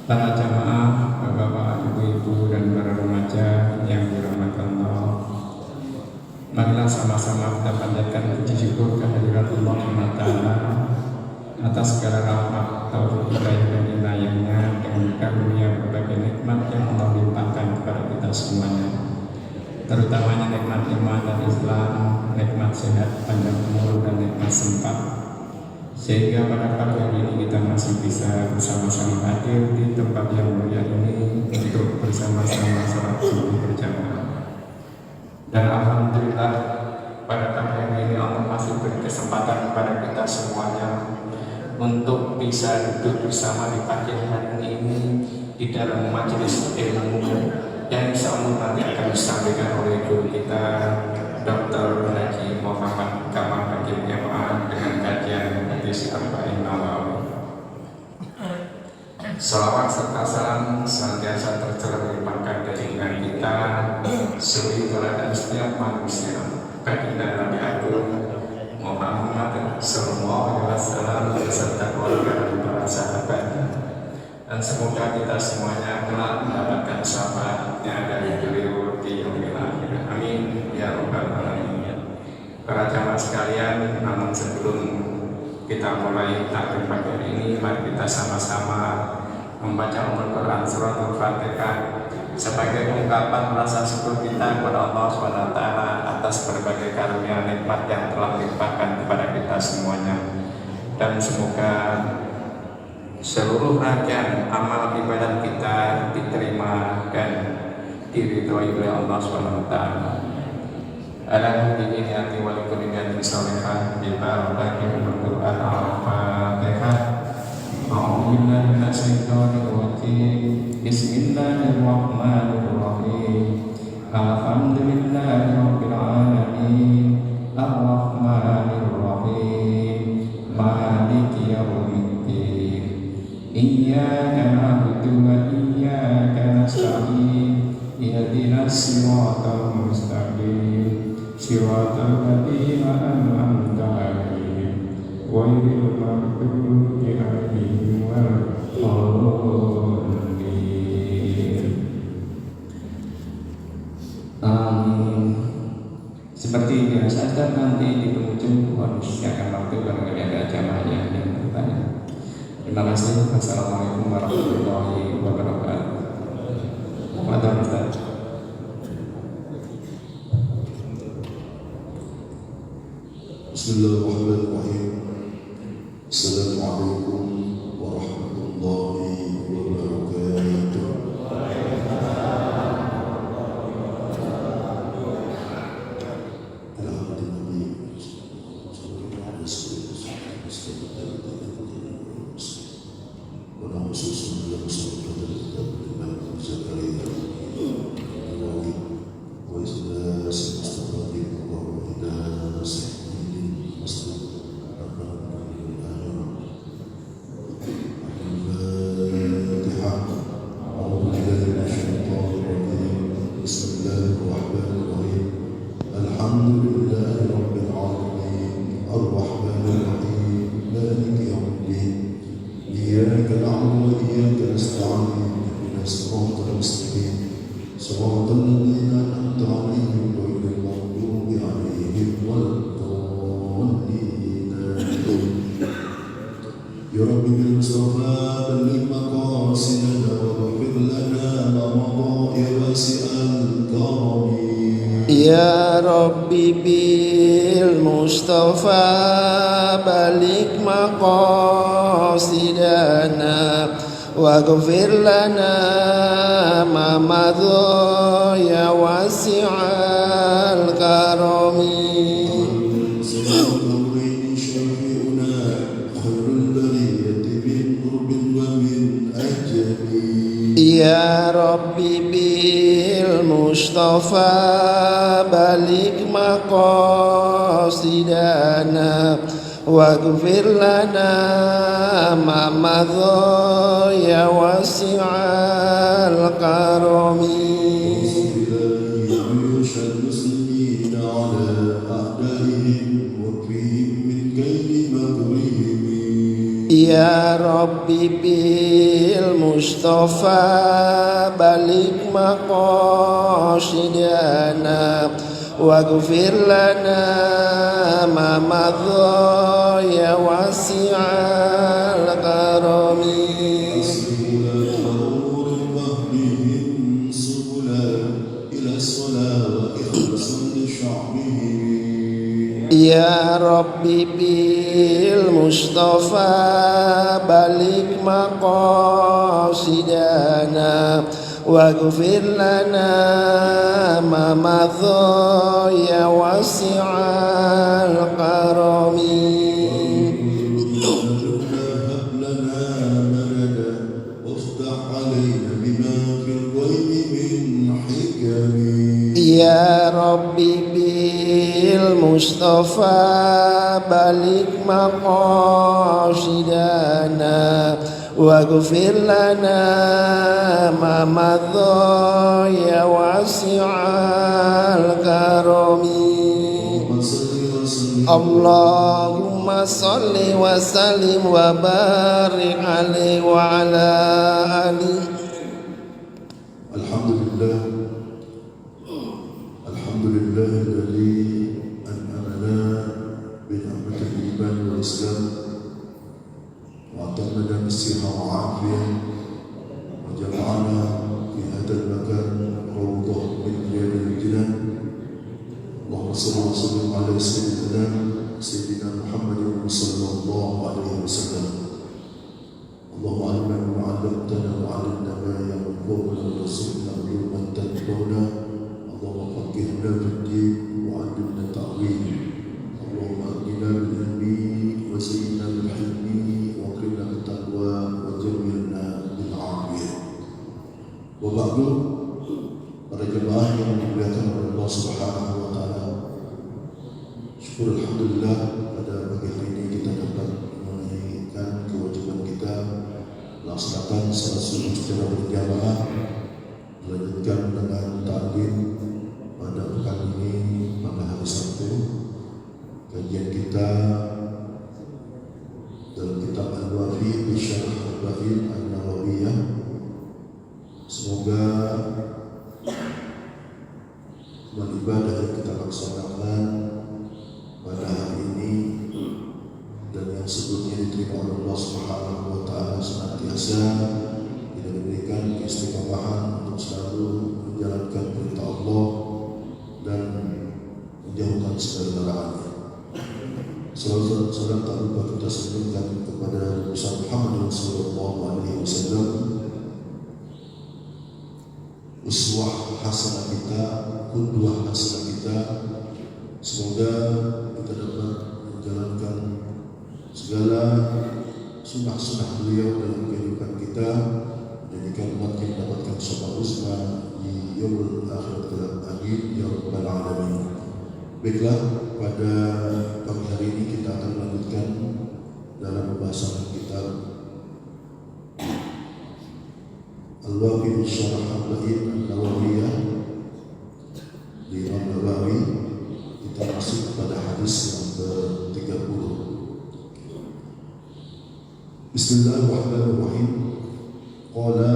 para jamaah, bapak-bapak, ibu-ibu, dan para remaja yang dirahmati Allah. Marilah sama-sama kita panjatkan puji syukur kehadirat Allah SWT atas segala rahmat, taufik, hidayah dan inayahnya dengan karunia berbagai nikmat yang Allah limpahkan kepada kita semuanya, terutamanya nikmat iman dan Islam, nikmat sehat, panjang umur, dan nikmat sempat, sehingga pada pagi hari ini kita masih bisa bersama-sama hadir di tempat yang mulia ini untuk bersama-sama sholat subuh berjamaah. Dan alhamdulillah pada pagi hari ini Allah masih beri kesempatan kepada kita semuanya untuk bisa duduk bersama di pagi hari ini di dalam majelis ilmu yang insya Allah nanti akan disampaikan oleh guru kita Dr. Haji Muhammad Kamal Hakim MA dengan kajian hadis Arba'in Nawawi. Salawat serta salam senantiasa tercurah dilimpahkan dari iman kita suri teladan setiap manusia baginda Nabi Agung Muhammad sallallahu alaihi wasallam beserta keluarga dan para sahabatnya, dan semoga kita semuanya kelak mendapatkan syafaatnya dari beliau di yaumil akhir. Amin ya rabbal alamin. Para jamaah sekalian, namun sebelum kita mulai takbir pagi hari ini, mari kita sama-sama membaca Al-Quran surat Al-Fatihah sebagai ungkapan rasa syukur kita kepada Allah SWT atas berbagai karunia nikmat yang telah dilimpahkan kepada kita semuanya. Dan semoga seluruh rangkaian amal ibadat kita diterima dan diridhoi oleh Allah SWT. Ala hadhihi niati wa likulli niyatin shalihah bi barakati Al-Quran Al-Fatihah. A'udzu billahi minasyaitonir rajim. Bismillahirrahmanirrahim. Alhamdulillahi rabbil alamin. Ar-Rahmanir Rahim. Maliki yaumiddin. Iyyaka na'budu wa iyyaka nasta'in. Ihdinas siratal mustaqim. Siratal ladzina an'amta 'alaihim ghairil maghdubi 'alaihim waladdallin. Amin. Seperti biasa, nanti di penghujung mohon disediakan waktu barangkali ada jamaahnya yang bertanya. Terima kasih. Wassalamualaikum warahmatullahi wabarakatuh. Mantap Ustaz. Bismillahirrahmanirrahim. Assalamualaikum warahmatullahi wabarakatuh. Ya Rabbi bil Mustafa balik maqasidana waghfir lana ma madha ya wasi'al karami. Ya Rabbi bil Mustafa balik maqasidana waghfir lana ma madha ya wasi'al karami. Ya Rabbi bil Mustafa balik maqasidana waghfir lana ma madha ya wasi'al karami. Ya Rabbi bil Mustafa balik maqasidana waghfir lana ma madha ya wasi'al karami. Ya Rabbi bil Mustafa balik maqasidana waghfir lana ma madha ya wasi'al karami. Allahumma salli wa sallim wa barik alaihi wa ala alihi. Alhamdulillahilladzi an'amana bi ni'matil iman wal islam wa atamana bis-siha wa afiyah wa jama'ana fi hadzal makan rawdah min riyadil jinan. Allahumma shalli wa sallim ala sayyidina Muhammadin sallallahu alaihi wasallam. Allahumma alimna ma 'allamtana wa 'allimna ma yanfa'una wa zidna ilman tanfa'una. اللهم فقهنا في الدين وعلمنا التأويل. اللهم أغننا بالعلم وزينا بالحلم وقنا بالتقوى وجملنا بالعافية. وبعد para jemaah yang dimuliakan oleh Allah Subhanahu wa taala. Syukur alhamdulillah pada pagi hari ini kita dapat menunaikan kewajiban kita melaksanakan salat subuh secara berjamaah, melanjutkan dengan taklim pada pekan ini pada hari Sabtu. Kajian kita dalam kitab Al-Wafi bi Syarh Al-Ba'in An-Nawawiyah. Semoga ibadah yang kita laksanakan pada hari ini dan yang sebelumnya diterima oleh Allah Subhanahu wa taala senantiasa kita diberikan keistiqomahan untuk selalu menjalankan perintah Allah dan menjauhkan segala larangannya. Salam tak lupa kita sampaikan kepada Nabi Muhammad sallallahu alaihi wasallam, uswah hasanah kita, qudwah hasanah kita. Semoga kita dapat menjalankan segala sunnah-sunnah beliau dalam kehidupan kita, menjadikan umat yang mendapatkan syafaat husna di yaumul akhir kelak. Amin ya rabbal alamin. Baiklah, pada pagi hari ini kita akan melanjutkan dalam pembahasan kitab Al-Wafi bi Syarh Al-Ba'in An-Nawawiyah di Imam Nawawi. Kita masuk pada hadis yang ke-30. Bismillahirrahmanirrahim. Qala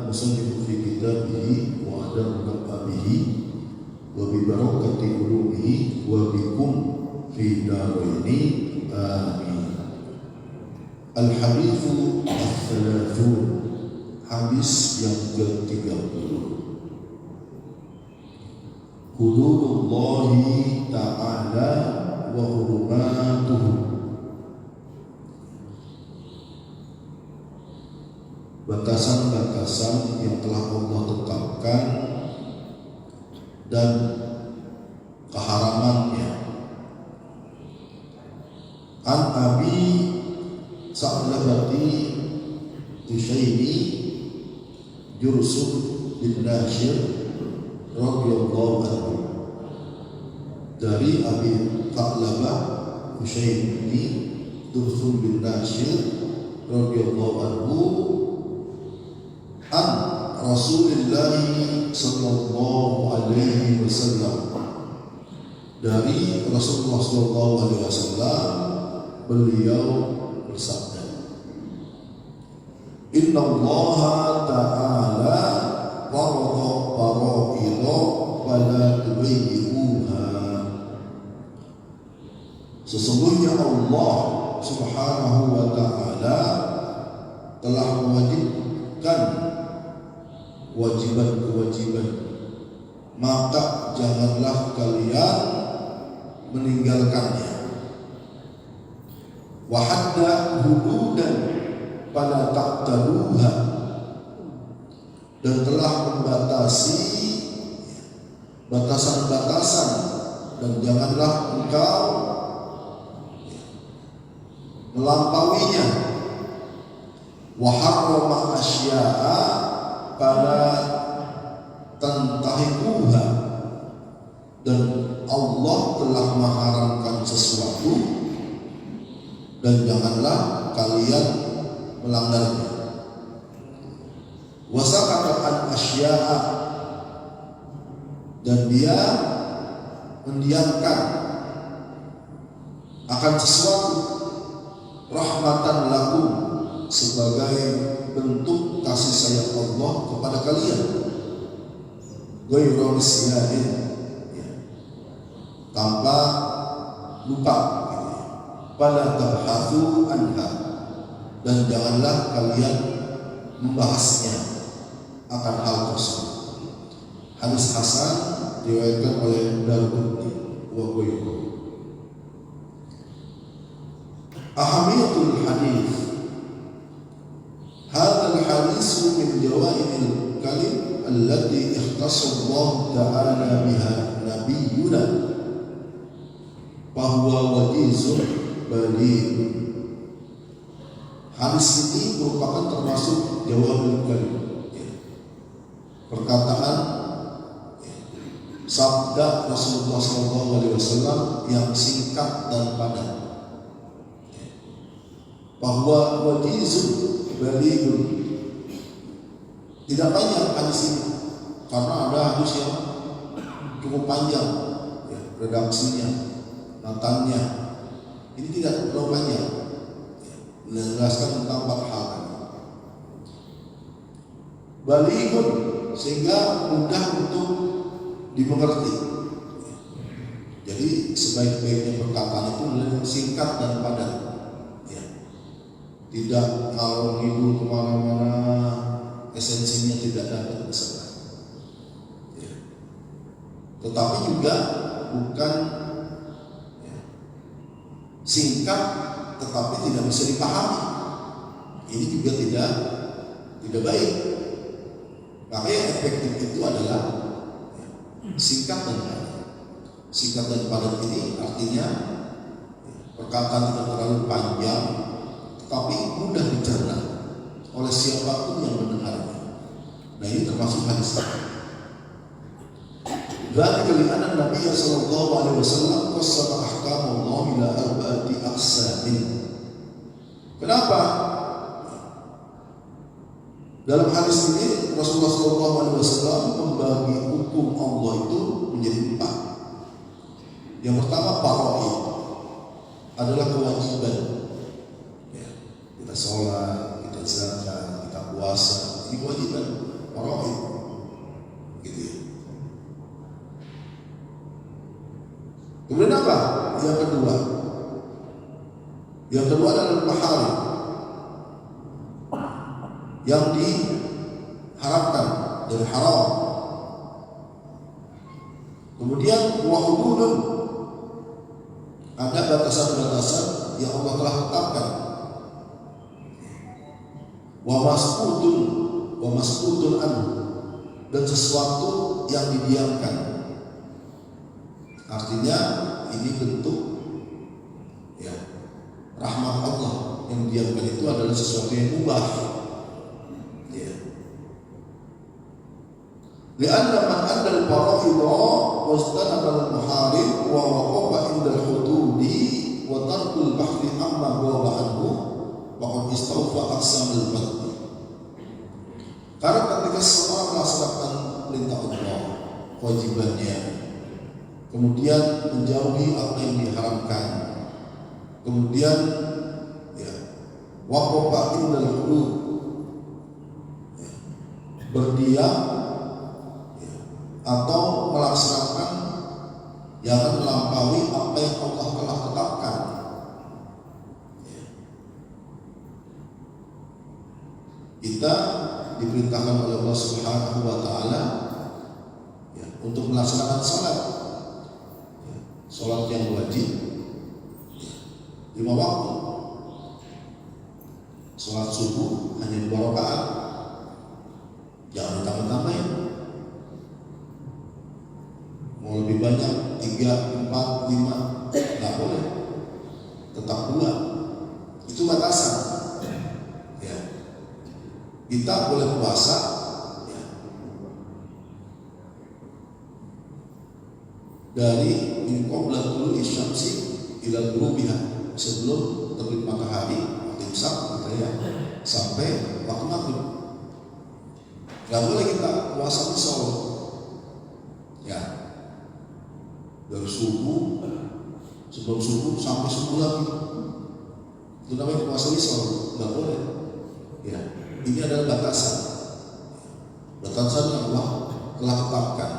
musannif fi kitabihi wa adam bihi wa bi barakati ulumihi wa bikum fi daraini amin. Al-hadithu al-thalathun, hadis yang ke-30. Hududullahi ta'ala wa hurmatuhu, batasan-batasan yang telah Allah tetapkan dan keharamannya. An Abi Sa'labati Tushayni Jursum bin Nashir radhiyallahu anhu, dari Abi Sa'labah Tushayni Jursum bin Nashir radhiyallahu anhu an Rasulullah sallallahu alaihi wasallam, dari Rasulullah sallallahu alaihi wasallam, beliau bersabda. Inna Allah ta'ala farada faraidha fala tubayyi'uha. Sesungguhnya Allah Subhanahu wa ta'ala telah mewajibkan kewajiban-kewajiban, maka janganlah kalian meninggalkannya. Wa hadda hududan fala taqtaluha, dan telah membatasi batasan-batasan, dan janganlah engkau melampauinya. Wa harrama asya'a fala tantahikuha, dan Allah telah mengharamkan sesuatu dan janganlah kalian melanggarnya. Wa sakata an asya'a, dan dia mendiamkan akan sesuatu, rahmatan lakum, sebagai bentuk kasih sayang Allah kepada kalian. Ghairu nisyain, tanpa lupa. Fala tabhathu anha, dan janganlah kalian membahasnya akan hal tersebut. Hadis hasan diriwayatkan oleh Darqutni wa ghairuhu. Ahamiyatul hadis. Hadzal hadis min jawaimil kalim allati ikhtassa Allah ta'ala biha nabiyyuna bahwa wajizun balik. Hadis ini merupakan termasuk jawabul kalim, perkataan sabda Rasulullah SAW yang singkat dan padat, bahwa wajizun balikun. Tidak banyak hadis ini, karena ada hadis yang cukup panjang redaksinya, matanya. Ini tidak terlalu banyak menjelaskan tentang 4 hal. Balighun, sehingga mudah untuk dimengerti. Jadi sebaik-baiknya perkataan itu singkat dan padat, tidak ngalor ngidul kemana-mana, esensinya tidak dapat diserap. Tetapi juga bukan singkat tetapi tidak bisa dipahami. Ini juga tidak baik. Makanya yang efektif itu adalah singkat dan padat. Singkat dan padat ini artinya perkataan tidak terlalu panjang, tetapi mudah dicerna oleh siapapun yang mendengarnya. Nah, ini termasuk hadis. Dzalika li anna Nabi sallallahu alaihi wasallam qassama ahkam Allah ila arba'ati aqsamin. Kenapa? Dalam hadis ini Rasulullah sallallahu alaihi wasallam membagi hukum Allah itu menjadi 4. Yang pertama, faraid, adalah kewajiban. Kita sholat, kita zakat, kita puasa, ini kewajiban faraid. Gitu ya. Kemudian apa? Yang kedua adalah maharim, yang diharapkan dari haram. Kemudian wa hududun, ada batasan-batasan yang Allah telah tetapkan. Wa maskutun anhu, dan sesuatu yang didiamkan. Artinya ini bentuk rahmat Allah. Yang didiamkan itu adalah sesuatu yang mubah. Lianna man adal faraidha wastanaba al-muharib wa waqafa inda al-hududi wa tarkul bahri amma huwa anhu wa qad istawfa aqsamul fadl. Karena ketika seorang melaksanakan perintah Allah, kewajibannya, kemudian menjauhi apa yang diharamkan, kemudian waqafa indal hudud, berdiam atau melaksanakan jangan melampaui apa yang Allah telah tetapkan. Kita diperintahkan oleh Allah Subhanahu wa Ta'ala untuk melaksanakan salat yang wajib 5 waktu. Salat subuh hanya 2 rakaat, jangan ditambah-tambahin. Mau lebih banyak 3, 4, 5 nggak boleh, tetap 2. Itu batasan. Ya. Kita boleh puasa dari min qabla tulu'i syamsi ila ghurubiha, sebelum terbit matahari atau imsak sampai waktu maghrib. Gak boleh kita puasa sore ya, dari subuh, sebelum subuh sampai subuh lagi, itu namanya puasa sore. Gak boleh ya. Ini adalah batasan yang Allah telah tetapkan.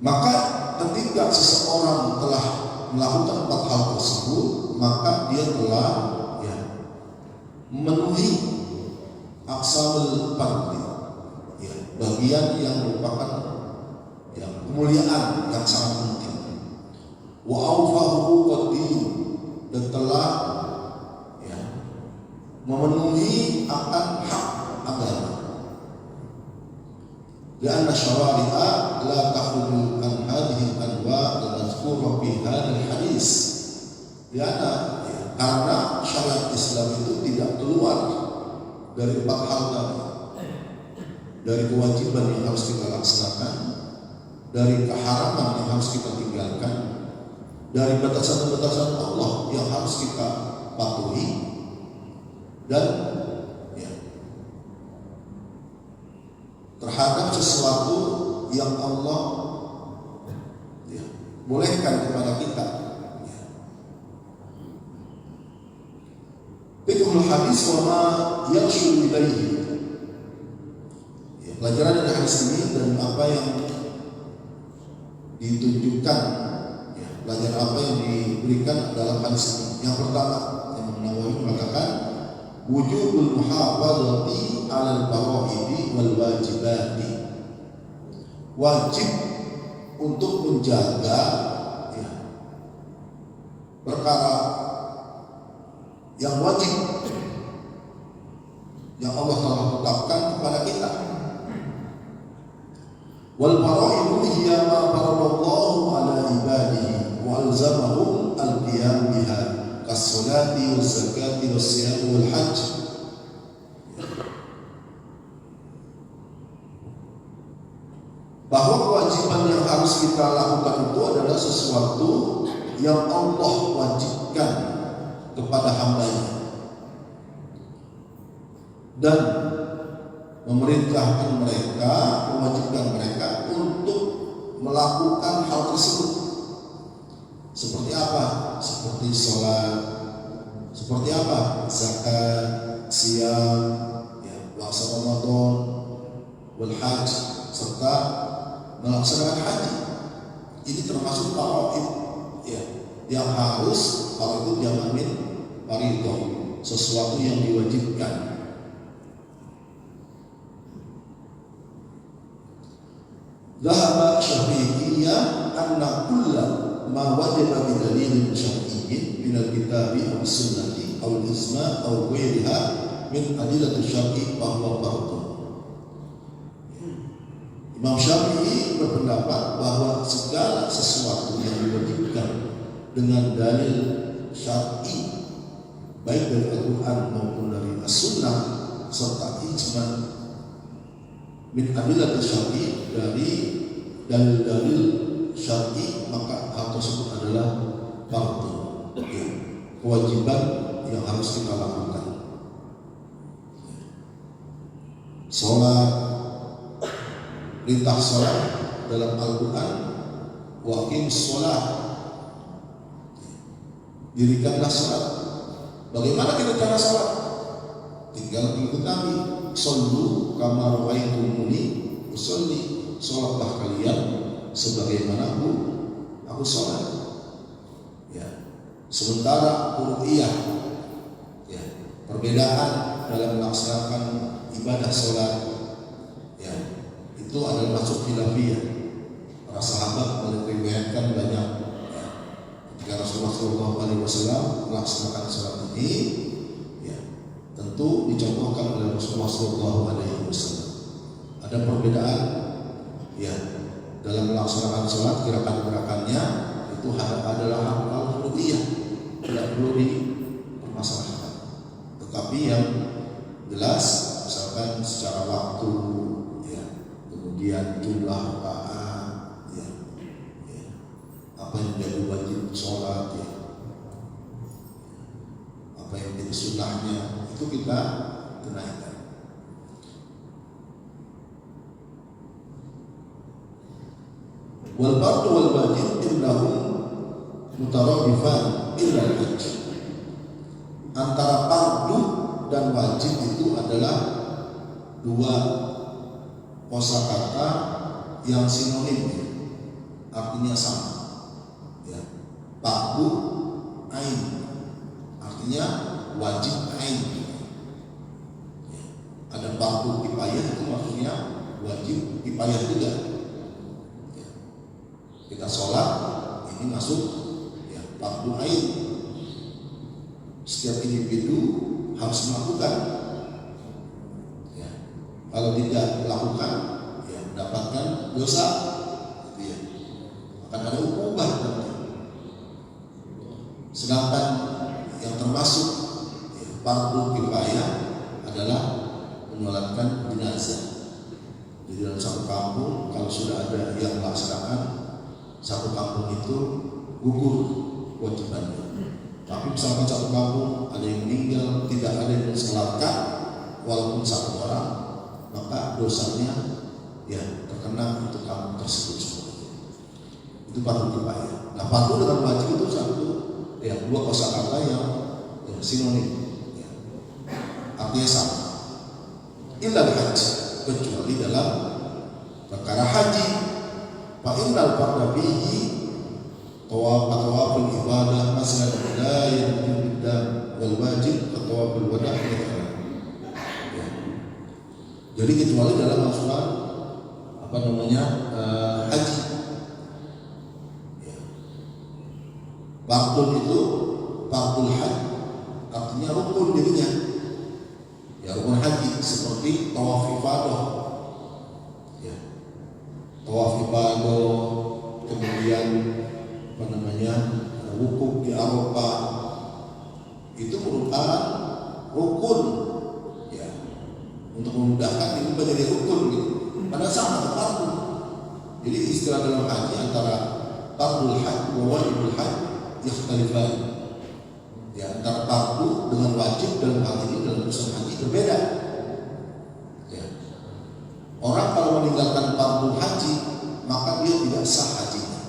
Maka ketika seseorang telah melakukan 4 hal tersebut, maka dia telah memenuhi aqsamul fardhi, bagian yang merupakan kemuliaan yang sangat penting. Wa awfahu qadim, dan telah memenuhi akan hak agama. Karena syari'a la takhruju an hadhihi al-anwa' al-mazkura fi hadzal hadis. Karena syariat Islam itu tidak keluar dari 4 hal tadi. Dari kewajiban yang harus kita laksanakan, dari keharaman yang harus kita tinggalkan, dari batasan-batasan Allah yang harus kita patuhi, dan terhadap sesuatu yang Allah bolehkan kepada kita. Fiqhul hadis wa ma yarshu ilaihi. Pelajaran dari hadis ini dan apa yang ditunjukkan, pelajaran apa yang diberikan dalam hadis ini. Yang pertama, Imam Nawawi mengatakan wujubul muhafazati 'alal faraidi wal wajibati. Wajib untuk menjaga perkara yang wajib yang Allah telah tetapkan kepada kita. Wal faraidu hiya ma faradallahu 'ala ibadihi wa alzamahum al-qiyam biha as-salati was-zakati was-siyam wal-hajj. Bahwa kewajiban yang harus kita lakukan itu adalah sesuatu yang Allah wajibkan kepada hamba-Nya dan memerintahkan mereka, mewajibkan mereka untuk melakukan hal tersebut. Seperti apa? Seperti sholat, seperti apa? Zakat, siyam, puasa Ramadan, wal hajj, serta melaksanakan haji. Ini termasuk faraid yang harus, kalau itu jamin fardhu, sesuatu yang diwajibkan. Dhahaba Syafi'iyya anna kulla ma wajaba bi dalilin syar'iyyin min al-kitabi aw sunnati aw al-ijma' aw ghayriha min adillati syar'i fa huwa fardhu. Imam Syafi'i berpendapat bahwa segala sesuatu yang diwajibkan dengan dalil syar'i, baik dari Al-Quran maupun dari As-Sunnah serta ijma' min adillati syar'i, dari dalil-dalil syar'i, maka hal tersebut adalah fardhu, kewajiban yang harus kita lakukan. Sholat, perintah sholat dalam Al-Quran, wa aqimus sholat, dirikanlah sholat. Bagaimana kita cara sholat? Tinggal ikut Nabi. Shollu kama ra'aitumuni usolli. Sholatlah kalian sebagaimana aku sholat. Ya. Sementara ru'iyah, ya, perbedaan dalam melaksanakan ibadah sholat, ya, itu adalah masuk khilafiyah. Para sahabat meriwayatkan banyak, ya, ketika Rasulullah SAW melaksanakan sholat ini, ya, tentu dicontohkan oleh Rasulullah SAW. Ada perbedaan, ya, dalam melaksanakan sholat, gerakan-gerakannya itu adalah hal ru'iyah, tidak perlu dipermasalahkan. Tetapi yang jelas, misalkan secara waktu, ya, kemudian jumlah rakaat, ya, ya, apa yang menjadi wajib sholat, ya, apa yang menjadi sunnahnya, itu kita tunaikan. Wal fardu wal wajib indahum mutaradifan illa al-hajj. Antara fardu dan wajib itu adalah dua kosakata yang sinonim, artinya sama. Ya. Fardu ain artinya wajib ain. Ya. Ada fardu kifayah, itu maksudnya wajib kifayah juga. Ya. Kita sholat ini masuk, ya, fardu ain. Setiap individu harus melakukan, ya. Kalau tidak melakukan, ya, mendapatkan dosa, gitu, ya. Akan ada ukubah nanti. Sedangkan yang termasuk, ya, fardu kifayah adalah menyolatkan jenazah. Jadi dalam satu kampung kalau sudah ada yang melaksanakan, satu kampung itu gugur kewajibannya. Tapi misalkan satu kampung ada yang meninggal, tidak ada yang mensolatkan, walaupun satu orang, maka dosanya, ya, terkena untuk kampung tersebut semuanya. Itu fardu kifayah. Nah, fardu dengan wajib itu satu, ya, dua kosakata yang, ya, sinonim, ya, artinya sama. Illa haji, kecuali dalam perkara haji. Fa innal farda fihi tawaful ibadah masal hidayah dan wal wajib tawaful wadah. Ya. Jadi kecuali dalam masalah haji. Ya. Fardun itu fardul haji, artinya rukun jadinya. Ya, rukun haji seperti tawaf ibadah. Ya. Tawaf ibadah, kemudian wukuf di Arafah, itu merupakan rukun, ya, untuk memudahkan itu menjadi rukun, gitu. Pada sama fardu. Jadi istilah dalam haji antara fardul haji wa wajibul haji yakhtalifan. Ya, antara fardu dengan wajib dalam hal ini dalam urusan haji berbeda. Ya. Orang kalau meninggalkan fardul haji, maka dia tidak sah hajinya.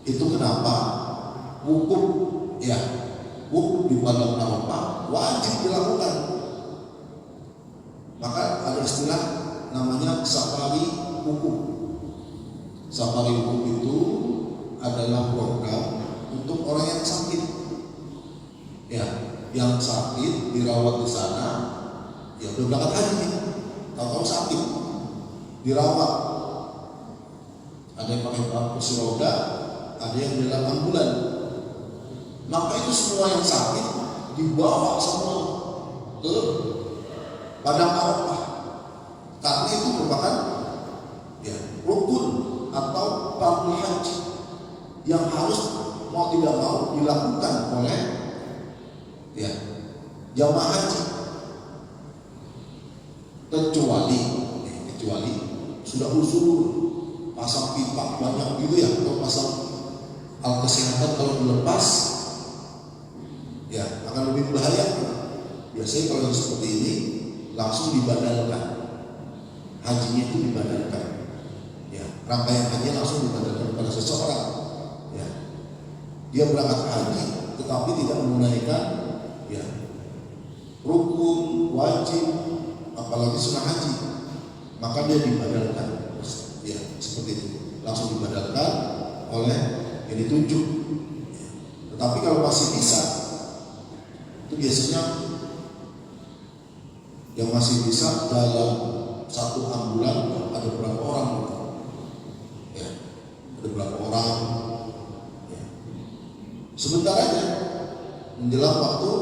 Itu kenapa wukuf, ya, wukuf di padang Arafah wajib dilakukan. Maka ada istilah namanya safari wukuf. Safari wukuf itu adalah program untuk orang yang sakit, ya, yang sakit dirawat di sana, ya, udah berangkat haji, tahu-tahu sakit, dirawat. Ada yang pakai kursi roda, ada yang dalam ambulan. Maka itu semua yang sakit dibawa semua ke padang Arafah, karena itu merupakan, ya, rukun atau fardu haji yang harus mau tidak mau dilakukan oleh, ya, jamaah haji, kecuali sudah usul pasang pipa banyak gitu, ya, atau pasang alat kesehatan kalau dilepas, ya, akan lebih berbahaya. Biasanya kalau yang seperti ini langsung dibadalkan, hajinya itu dibadalkan, ya, rangkaian haji langsung dibadalkan kepada seseorang, ya, dia berangkat haji tetapi tidak menunaikan, ya, rukun, wajib, apalagi sunnah haji, maka dia dibadalkan, ya seperti itu, langsung dibadalkan oleh yang ditunjuk. Tetapi kalau masih bisa, itu biasanya yang masih bisa dalam satu ambulan ada berapa orang, ya, ada berapa orang, ya. Sebentar aja menjelang waktu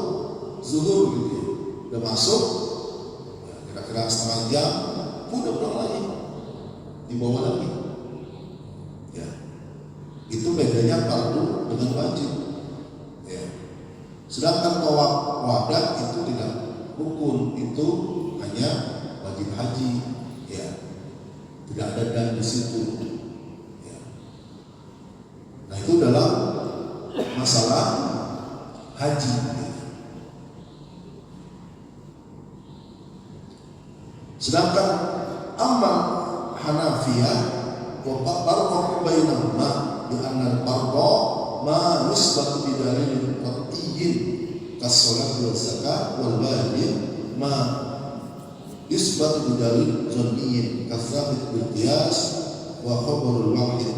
zuhur gitu ya, udah masuk, ya, kira-kira setengah jam, udah pulang lagi, dibawa lagi, ya. Itu bedanya fardu dengan wajib, ya. Sedangkan tawaf wada itu tidak rukun, itu hanya wajib haji, ya, tidak ada dan di situ, ya. Nah itu dalam masalah haji, ya. Sedangkan amal Hanafiyah wa farqu bainahuma bi anna al-fardha ma yusbatu bi dalilin qat'iyyin kas-shalat wal zakat wal wajib ma yusbatu bi dalil dhanniyin kas-sabit bil qiyas wa khabarul wahid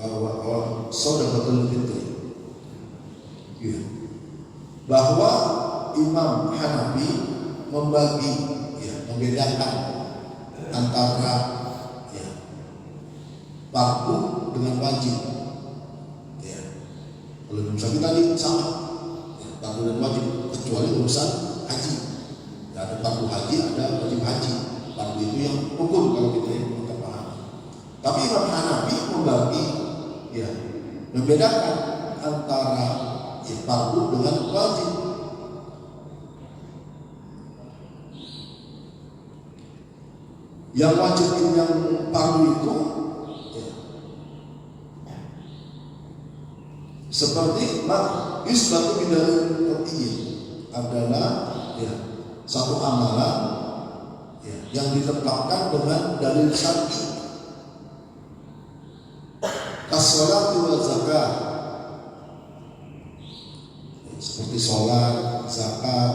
wa shadaqatul fitri. Ya. Bahwa Imam Hanafi membagi, ya, membedakan antara, ya, fardu dengan wajib, ya. Kalau Imam Syafi'i tadi sama, ya, fardu dan wajib, kecuali urusan haji. Ya, ada fardu haji, ada wajib haji. Fardu itu yang rukun kalau kita paham. Tapi Imam Hanafi membagi, ya, membedakan antara, ya, fardu dengan wajib. Yang wajib yang fardu itu, ya, seperti isbatu bidalil qat'iyyin adalah, ya, satu amalan, ya, yang ditetapkan dengan dalil syar'i. As-sholatu wa zakat, ya, seperti sholat, zakat,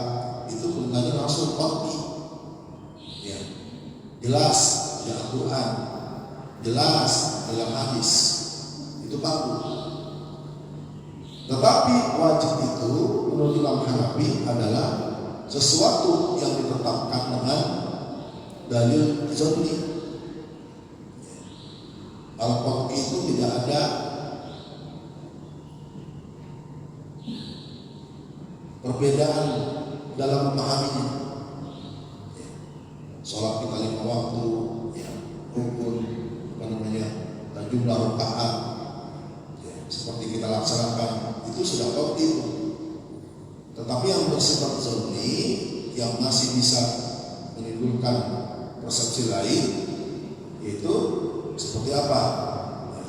itu perintahnya langsung qat'i, ya, jelas di Al-Quran, jelas dalam hadis, itu fardu. Tetapi wajib itu menurut Imam Hanafi adalah sesuatu yang ditetapkan dengan dalil dhanni. Al-Qur'an itu tidak ada perbedaan dalam memahaminya. Sholat kita 5 waktu, ya, rukun, jumlah rakaat, ya, seperti kita laksanakan itu sudah qat'i itu. Tetapi yang bersifat dhanni, yang masih bisa menimbulkan persepsi lain, yaitu seperti apa? Ya,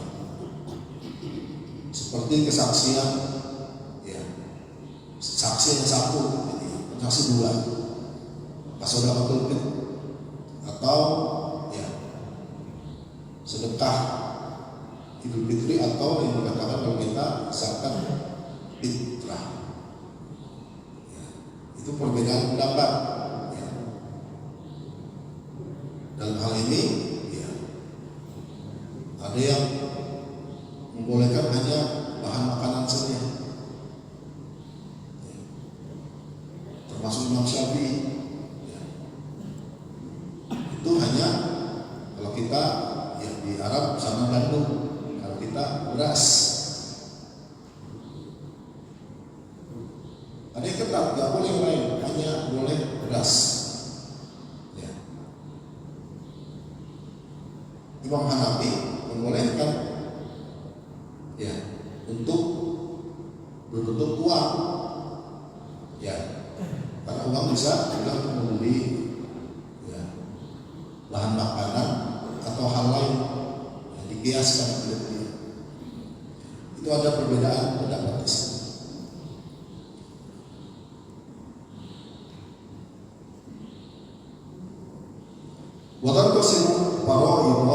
seperti kesaksian, ya, saksi yang satu, saksi dua, kasodaqatul fitr, atau, ya, sedekah Idul Fitri, atau yang dikatakan kalau kita zakat fitrah, ya, itu perbedaan pendapat, ya. Dalam hal ini, ya, ada yang membolehkan hanya bahan makanan saja, ya, termasuk Imam Syafi'i, ya. Itu hanya kalau kita, ya, di Arab sama gandum, kalau kita beras. Ada yang ketat, nggak boleh yang lain, hanya boleh beras, ya. Imam Hanafi membolehkan, ya, untuk berbentuk uang, ya, karena uang bisa juga membeli, ya, bahan makanan atau hal lain yang dikiaskan dengan dia. Itu ada perbedaan pendapat di sini. Watar qasimu fara'idhu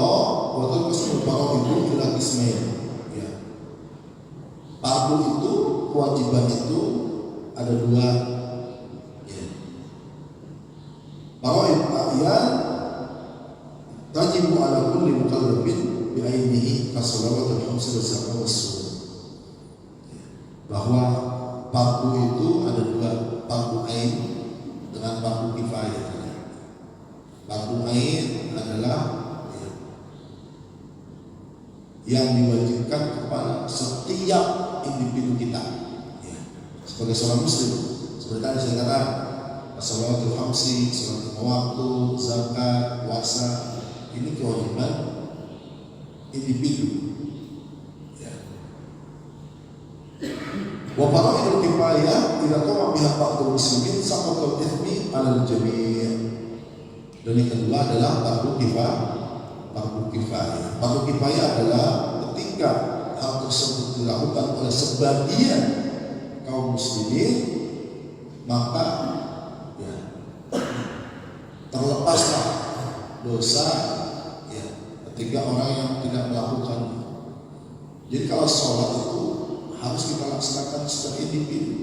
ila qismain, ya. Fardu itu, kewajiban itu ada dua ya. Faraid a'yan tajibu ala kulli mukallafin bi ainihi kasalawatul khamsi wa zakah was sunnah. Bahwa fardu itu ada dua, fardu ain dengan fardu kifayah. Fardu ain adalah yang diwajibkan kepada setiap individu kita ya. Sebagai seorang muslim, seperti tadi saya katakan as-salawatul khamsi, salat lima waktu, zakat, puasa, ini kewajiban individu ya. Wa faraidul kifayah idza qama biha ba'dul muslimin saqatul ithmi 'alal jami'. Dan yang kedua adalah fardu kifayah. Fardu kifayah adalah ketika hal tersebut dilakukan oleh sebagian kaum muslimin, maka ya, terlepaslah dosa ya, ketika orang yang tidak melakukan. Jadi kalau sholat itu harus kita laksanakan secara individu.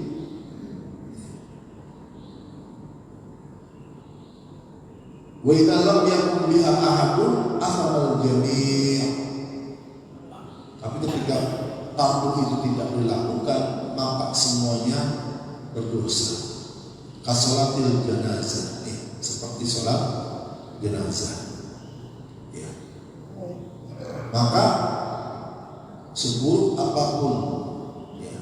Wa idza lam yakun biha ahadun akhadha al-jami'. Tapi ketika fardu itu tidak dilakukan, maka semuanya berdosa. Kasolatil jenazah, seperti sholat jenazah. Ya. Maka sebut apapun ya,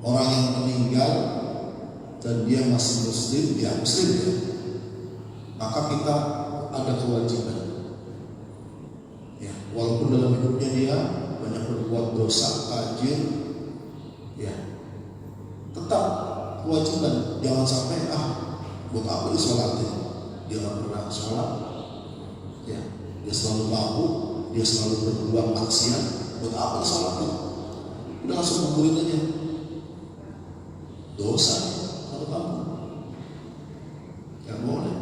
orang yang meninggal dan dia masih muslim, dia muslim ya, maka kita ada kewajiban ya, walaupun dalam hidupnya dia banyak berbuat dosa, fajir ya, tetap kewajiban. Jangan sampai buat apa disolatin, dia nggak pernah sholat ya, dia selalu mabuk, dia selalu berbuat maksiat, buat apa disolatin? Udah langsung kuburin aja, dosa kalau kamu nggak boleh.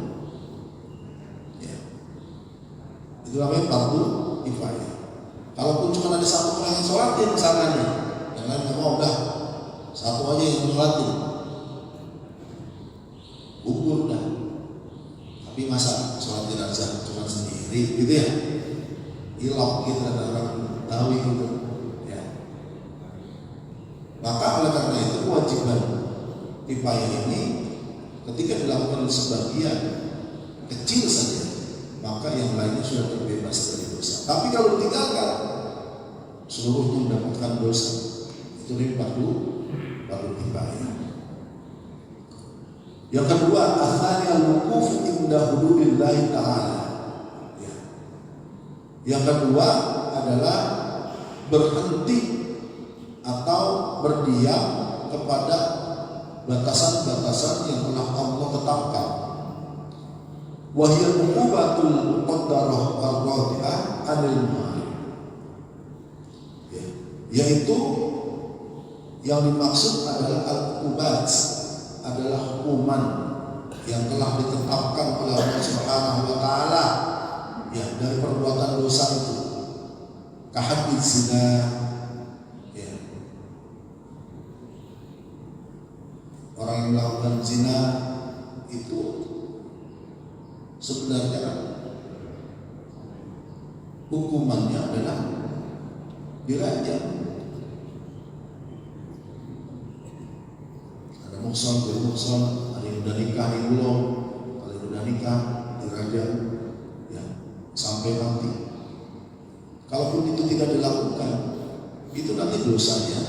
Itu namanya fardu kifayah. Kalaupun cuma ada satu orang yang sholatin misalnya, yang lain nggak mau, udah satu aja yang sholatin, gugur dah. Tapi masa sholat jenazah cuma sendiri, gitu ya? Hilaf gitu, ada orang tahu gitu, ya. Maka oleh karena itu kewajiban kifayah ini ketika dilakukan oleh sebagian kecil saja, maka yang lainnya sudah terbebas dari dosa. Tapi kalau ditinggalkan, seluruhnya mendapatkan dosa. Itu fardu kifayah. Yang kedua, athani al-wuquf inda hududillahi ta'ala. Ya. Yang kedua adalah berhenti atau berdiam kepada batasan-batasan yang telah Allah tetapkan. Wahiyal uqubatul muqaddarah ar-radi'ah 'anil mal. Yaitu yang dimaksud adalah al-uqubat, adalah hukuman yang telah ditetapkan oleh Allah Subhanahu wa taala ya, dari perbuatan dosa itu. Kahadid zina ya. Orang yang melakukan zina itu sebenarnya hukumannya adalah dirajam. Ada muhsan, bermuhsan, ada yang udah nikah, ada yang belum. Kalau yang udah nikah dirajam ya, sampai mati. Kalaupun itu tidak dilakukan, itu nanti dosanya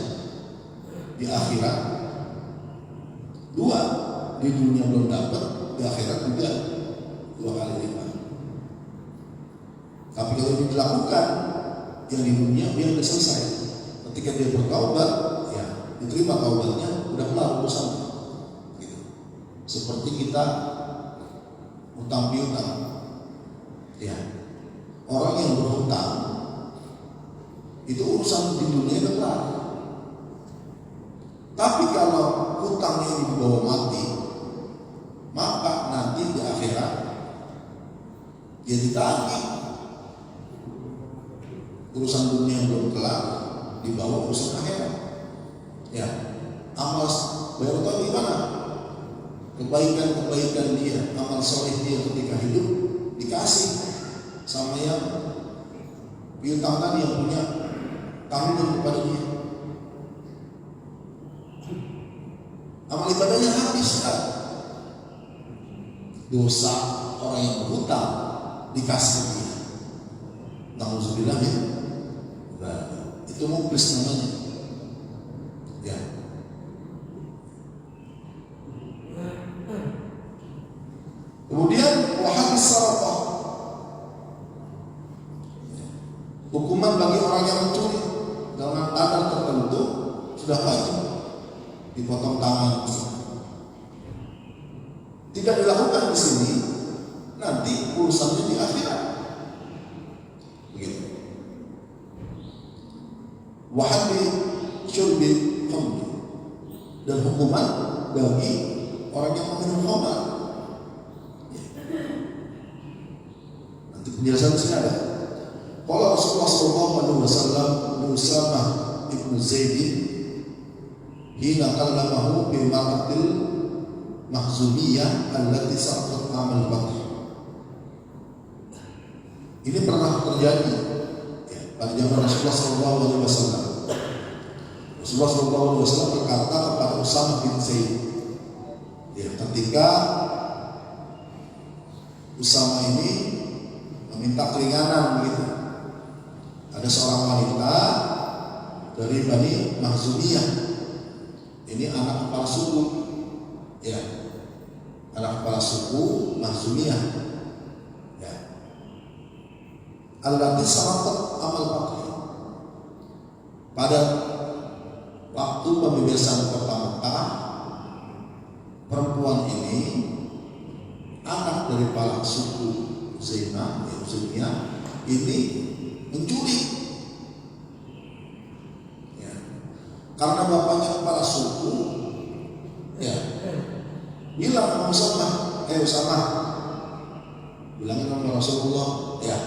di akhirat dua, di dunia belum dapat, di akhirat juga 2 kali lipat. Tapi kalau ini dilakukan, yang di dunia dia sudah selesai. Ketika dia bertaubat, ya diterima taubatnya, udah kelar urusannya. Gitu. Seperti kita utang piutang, ya orang yang berhutang itu urusan di dunia udah kelar. Tapi kalau hutangnya ini dibawa mati, maka nanti di akhirat dia ditagih. Urusan dunia belum kelar, dibawa urusan akhirat. Ya, amal Bayar utang gimana? Kebaikan-kebaikan dia, amal soleh dia ketika hidup dikasih sama yang piutang tadi, yang punya tanggung kepada dia. Amal ibadahnya habis kan? Dosa orang yang berhutang dikasih dia. Nauzubillah ya. Nah, itu muflis namanya. Ya. Kemudian wahab sarafah, hukuman bagi orang yang mencuri dengan kadar tertentu sudah wajib dipotong tangan. Tidak dilakukan di sini, nanti urusannya di akhirat. Begitu. Wahab syurbi khamr, dan hukuman bagi orang yang meminum khamr. Nanti penjelasan di sini ada. Qala Rasulullah sallallahu alaihi wasallam Usamah ibn Zaid hina kallamahu bi mar'atil Makhzumiyah allati saqat amal Badr. Ini pernah terjadi ya, pada zaman Rasulullah sallallahu alaihi wasallam. Rasulullah sallallahu alaihi wasallam berkata kepada Usamah bin Zaid, ya, ketika Usamah ini meminta keringanan begitu. Ada seorang wanita dari Bani Makhzumiyah. Ini anak kepala suku, ya, anak kepala suku Makhzumiyah, ya. Allati saratat amal Badr. Pada waktu pembebasan kota Mekah, perempuan ini anak dari kepala suku Zainab, Makhzumiyah, ini mencuri, ya. Karena bapaknya kepala suku, ya, bilang sama Usamah, Usamah, bilangin sama Rasulullah, ya,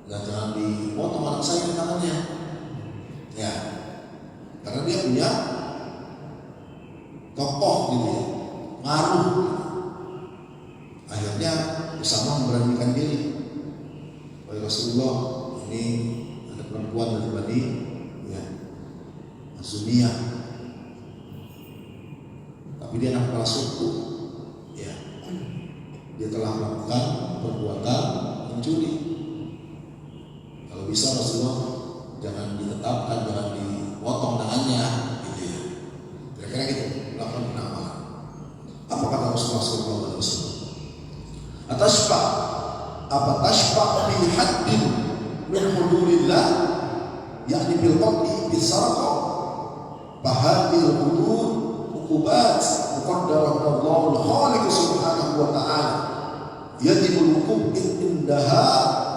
jangan dipotong anak saya tangannya, ya, karena dia punya tokoh gitu ya, ngaruh. Akhirnya Usamah memberanikan diri, wahai Rasulullah, ini ada perempuan dari Bani, ya, Makhzumiyah, tapi dia anak kepala suku, ya, dia telah melakukan perbuatan mencuri. Kalau bisa Rasulullah jangan ditetapkan, jangan dipotong tangannya, gitu ya. Kira-kira gitu, melakukan penamalan. Apa kata Rasulullah SAW? Atashfa, apa tashfa fi haddin min hudurillah, yakni bil qat'i bis sarqah, bahadil hudud hukubat muqaddarah Allah al-Khaliq subhanahu wa ta'ala, yajibul hukum indaha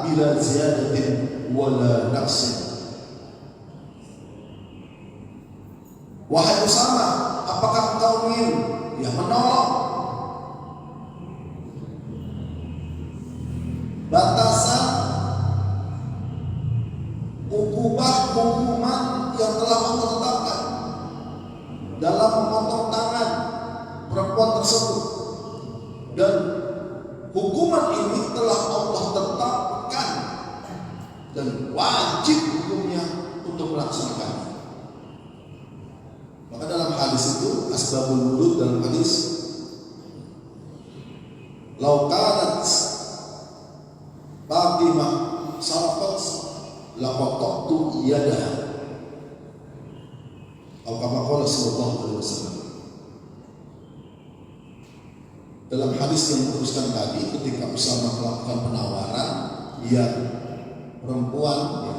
bila ziyadatin wala naqsin. Wahai Usamah, apakah engkau ingin yang menolong batasan hukuman yang telah Allah tetapkan dalam memotong tangan perempuan tersebut, dan hukuman ini telah Allah tetapkan dan wajib hukumnya untuk melaksanakannya. Maka dalam hadis itu asbabul wudud, dalam hadis laukanat Fatimah sarafat laqattu iyadah, atau kama qala sallallahu alaihi wasallam. Dalam hadis yang teruskan tadi, ketika Usamah melakukan penawaran biar perempuan, ya,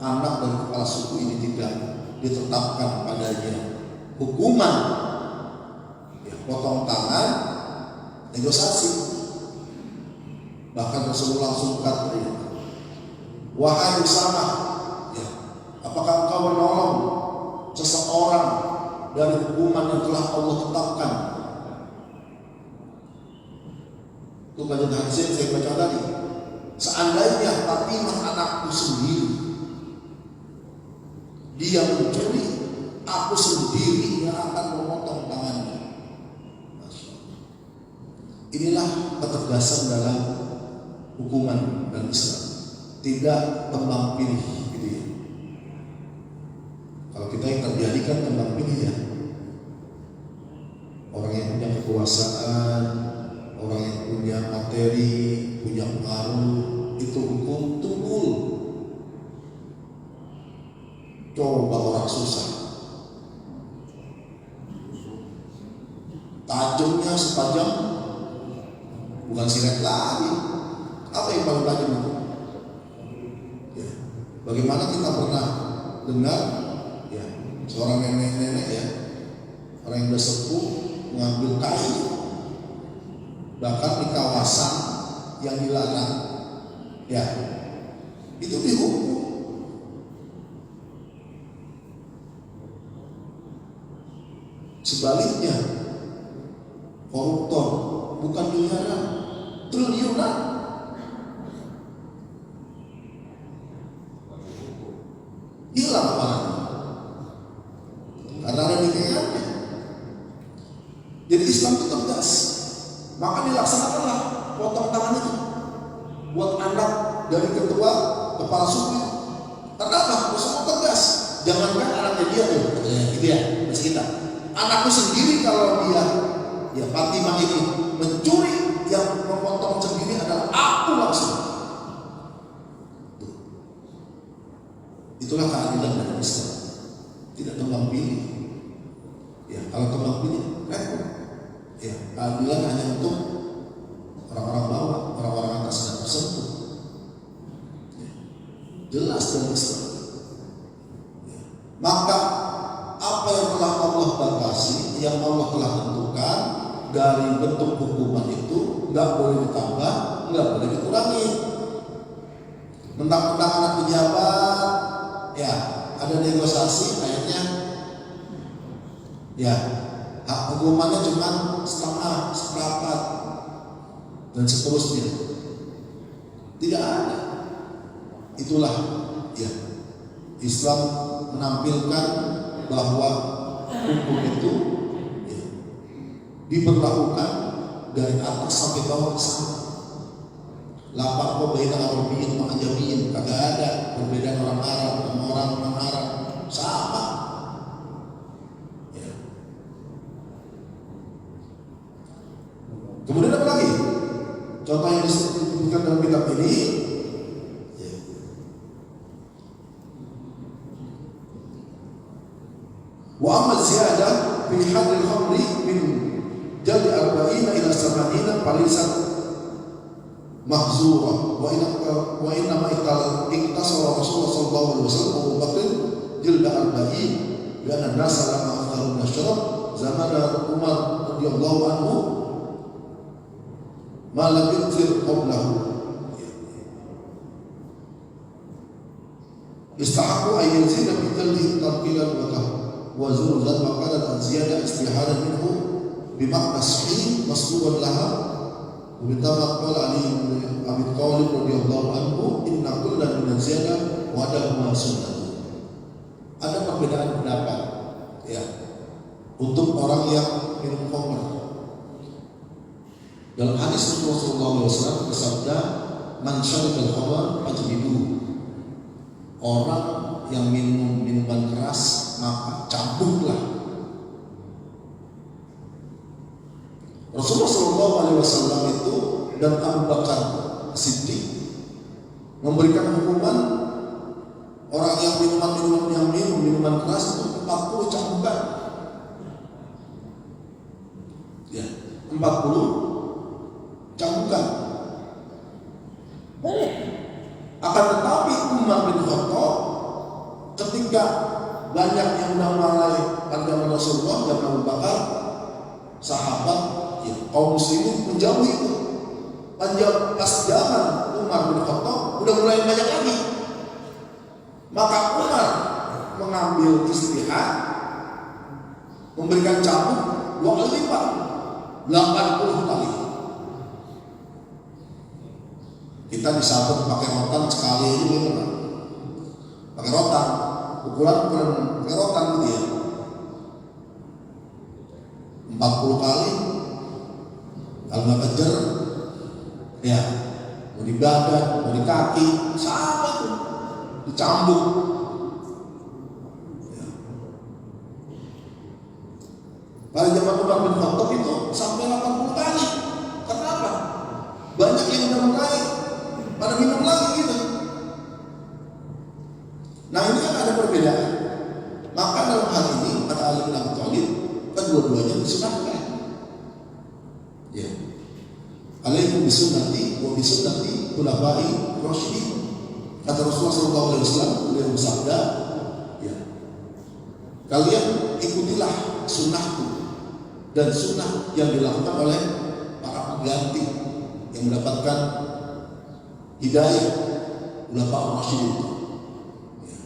anak dari kepala suku ini tidak ditetapkan padanya hukuman, ya, potong tangan, negosiasi. Bahkan Rasulullah langsung berkata, wahai Usamah, ya, apakah engkau menolong seseorang dari hukuman yang telah Allah tetapkan? Itu baca hadis yang saya baca tadi. Seandainya Fatimah anakku sendiri dia mencuri, aku sendiri yang akan memotong Inilah ketegasan dalam hukuman dan Islam, tidak tembang pilih gitu ya. Kalau kita yang terjadi kan tembang pilih ya, orang yang punya kekuasaan, orang yang punya materi, punya pengaruh, itu hukum tumpul. Coba orang susah, tajamnya setajam bukan silet lagi. Apa yang paling tajam itu? Ya. Bagaimana kita pernah dengar ya, seorang nenek-nenek ya, orang yang udah sepuh mengambil kayu, bahkan di kawasan yang dilarang, ya itu dihukum. Sebaliknya, koruptor bukan miliaran, triliunan. Hilang barangnya karena ada nilainya. Jadi Islam itu tegas, maka dilaksanakanlah potong tangan itu buat anak dari ketua kepala suku. Karena apa? Semua tegas. Jangankan anaknya dia tuh, gitu ya, masih kita. Anakku sendiri kalau dia, ya Fatimah ini mencuri, yang memotong sendiri adalah aku langsung. Itulah keadilan dari Islam. Tidak tembang pilih. Ya, kalau tembang pilih, repot. Ya, keadilan hanya untuk orang-orang bawah, orang-orang atas dan tersentuh. Ya, jelas dari Islam. Ya. Maka apa yang telah Allah batasi, yang Allah telah tentukan dari bentuk hukuman itu nggak boleh ditambah, nggak boleh dikurangi. Mentang-mentang anak pejabat, ya ada negosiasi, akhirnya ya hukumannya cuma setengah, seperempat, dan seterusnya. Tidak ada. Itulah ya Islam menampilkan bahwa hukum itu ya, diberlakukan dari atas sampai bawah ke sana. Lapar kok beda Arabiyin sama Ajamiyin, kagak ada perbedaan orang Arab sama orang non-Arab, sama. Ya. Kemudian apa lagi? Contoh yang disebutkan dalam kitab ini, ya. Wa amma ziyadah fi hadil khamri min jaldi arba'ina ila samanina palisan mahzura wa inna ma iktasara Rasulullah sallallahu alaihi wasallam Abu Bakr jilda arba'in bi anna an-nasa lama akharu min asyraf zaman Umar radhiyallahu anhu ma lam yuthir qablahu istahaqu an yazida bi jaldi tarkilan wa zuruzan wa qala al-ziyada istihadan minhu bi makna sahih masbuban laha. Ubitama qala Ali bin Abi Thalib radhiyallahu anhu inna kullan min ziyadah wa adahu sunnah. Ada perbedaan pendapat ya untuk orang yang minum khamr. Dalam hadis Rasulullah SAW bersabda, "Man syaribal khamr fajlidu." Orang yang minum minuman keras maka cambuklah. Rasulullah SAW itu dan Abu Bakar Siddiq memberikan hukuman orang yang minum minuman keras itu 40 cambukan. Ya, 40 cambukan. Akan tetapi Umar bin Khattab ketika banyak yang sudah mulai pada Rasulullah dan Abu Bakar, sahabat ya, kaum muslimin menjauhi itu. Pas zaman Umar bin Khattab udah mulai banyak lagi. Maka Umar mengambil istihad, memberikan cambuk 2 kali lipat, 80 kali. Kita disabet pakai rotan sekali aja gitu, pakai rotan, ukuran pakai rotan gitu ya. 40 kali Kalau nggak kejar, ya mau di badan, mau di kaki, sama tuh, dicambuk. Ya. Pada zaman Umar bin Khattab itu sampai 80 kali. Kenapa? Banyak yang udah mulai pada minum lagi gitu. Nah ini kan ada perbedaan. Maka dalam hal ini ada Ali bin Abi Thalib, kedua-duanya disunahkan. Ya. Alaikum bisunnati wa bisunnati khulafai rasyidin. Kata Rasulullah SAW, beliau bersabda, ya, kalian ikutilah sunnahku dan sunnah yang dilakukan oleh para pengganti yang mendapatkan hidayah khulafai rasyidin. Ya.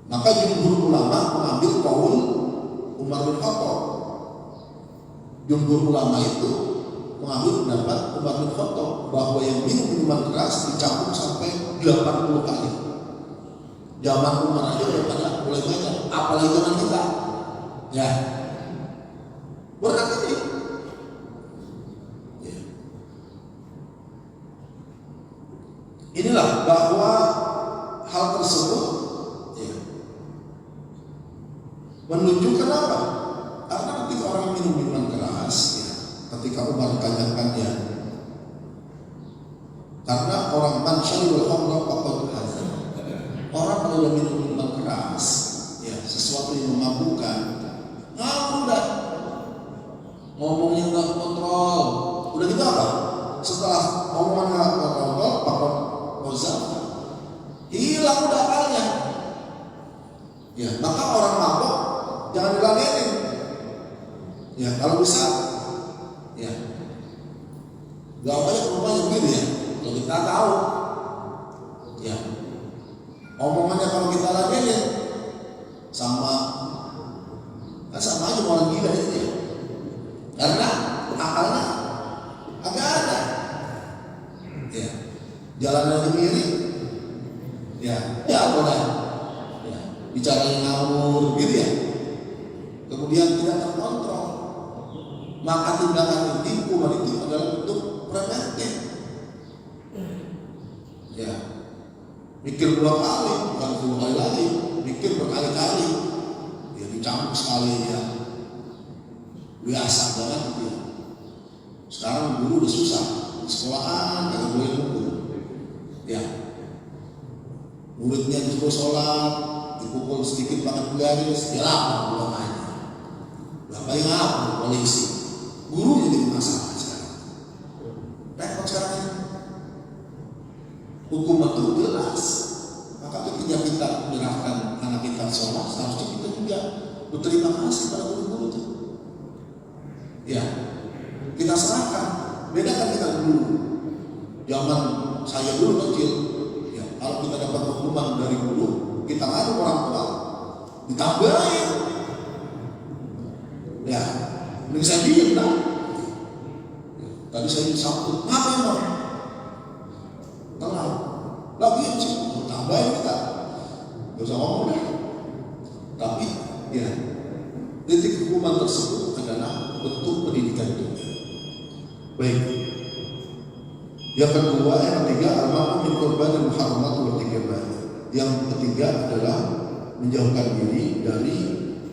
Maka jumhur ulama mengambil qaul Umar bin Khattab. Jumhur ulama itu mengambil pendapat Umar bin Khattab bahwa yang minum minuman keras dicampur sampai 80 kali. Zaman Umar aja udah pada mulai banyak, apalagi zaman kita. Ya, berat ini. Ya. Inilah bahwa hal tersebut ya, menunjukkan apa? Karena ketika orang minum minuman keras, ya, ketika Umar tanyakannya, karena orang man syaribal khamra faqad hazan. Orang kalau minum minuman keras, ya, sesuatu yang memabukkan, ngawur dah, ngomongnya nggak kontrol. Udah gitu apa? Setelah omongan nggak kontrol, faqad hazan, hilang udah akalnya. Ya, maka orang mabuk jangan diladenin. Ya, kalau bisa, ya, gak banyak rumahnya begitu ya. Kalau kita tahu, ya, omongannya kalau kita ladenin sama, kan sama aja orang gila itu ya. Karena akalnya agak ada, ya, jalannya miring, ya, boleh, ya, bicara yang ngawur, gitu ya. Kemudian tidak terkontrol. Maka tindakan itu adalah bentuk preventif. Ya, mikir 2 kali, bukan 2 kali lagi, mikir berkali-kali. Ya dicampur sekali ya, biasa banget gitu ya. Sekarang guru udah susah, di sekolahan kagak boleh mukul. Ya, muridnya disuruh sholat, dipukul sedikit pakai garis, ya lapor pulang aja. Bapak yang lapor polisi. Guru jadi masalah sekarang. Repot sekarang ini. Hukum itu jelas. Maka ketika kita menyerahkan anak kita sholat, seharusnya kita juga berterima kasih pada guru-guru itu. Ya, kita serahkan. Bedakan kita dulu. Zaman saya dulu kecil, ya, kalau kita dapat hukuman dari guru, kita ngadu orang tua, ditambahin. Ya, ini saya diem lah. Tadi saya disambut, ngapain bang? Tenang, lagi yang sih, tambahin kita. Gak usah ngomong deh. Tapi, ya, titik hukuman tersebut adalah bentuk pendidikan dunia. Baik. Yang kedua, yang ketiga, al-ma'ruf min qurban al-muharramat wal tigaban. Yang ketiga adalah menjauhkan diri dari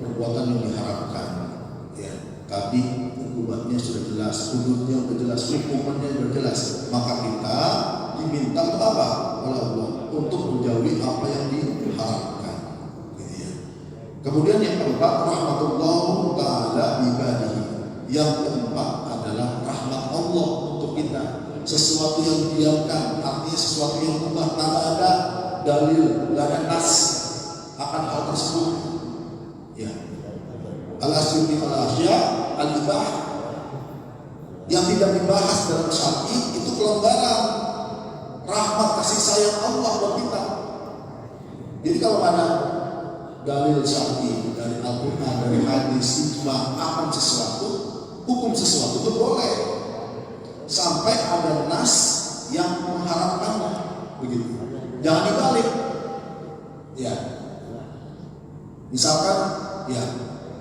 perbuatan yang diharapkan. Tadi hukumannya sudah jelas, hududnya sudah jelas, hukumannya sudah jelas. Maka kita diminta untuk apa? Oleh Allah untuk menjauhi apa yang diharapkan. Gitu ya. Kemudian yang keempat, rahmatullah ta'ala ibadihi. Yang keempat adalah rahmat Allah untuk kita. Sesuatu yang didiamkan, artinya sesuatu yang mubah, tanpa ada dalil, tidak ada nas akan hal tersebut. Ya. Al-asli al-asya al-ibah yang tidak dibahas dalam syar'i itu kelonggaran rahmat kasih sayang Allah buat kita. Jadi kalau ada dalil syar'i dari Al-Quran, dari hadis, ijma akan sesuatu, hukum sesuatu itu boleh sampai ada nas yang mengharapkannya, begitu. Jangan dibalik. Ya, misalkan ya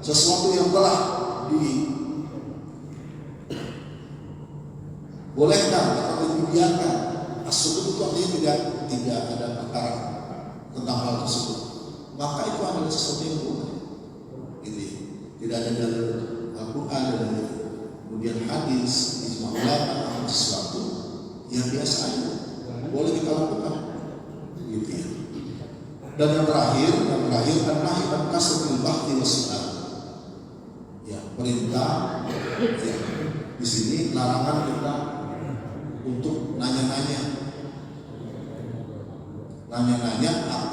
sesuatu yang telah Bolehkah atau dibiarkan? As-sukut itu artinya tidak ada perkara tentang hal tersebut. Maka itu adalah sesuatu yang boleh. Ini tidak ada dari Al-Quran dan kemudian hadis, ijma ulama atau sesuatu yang biasa aja boleh kita lakukan. Gitu ya. Dan yang terakhir adalah ibadah kasratul bahthi was-su'al. Ya, perintah ya, di sini larangan kita untuk nanya-nanya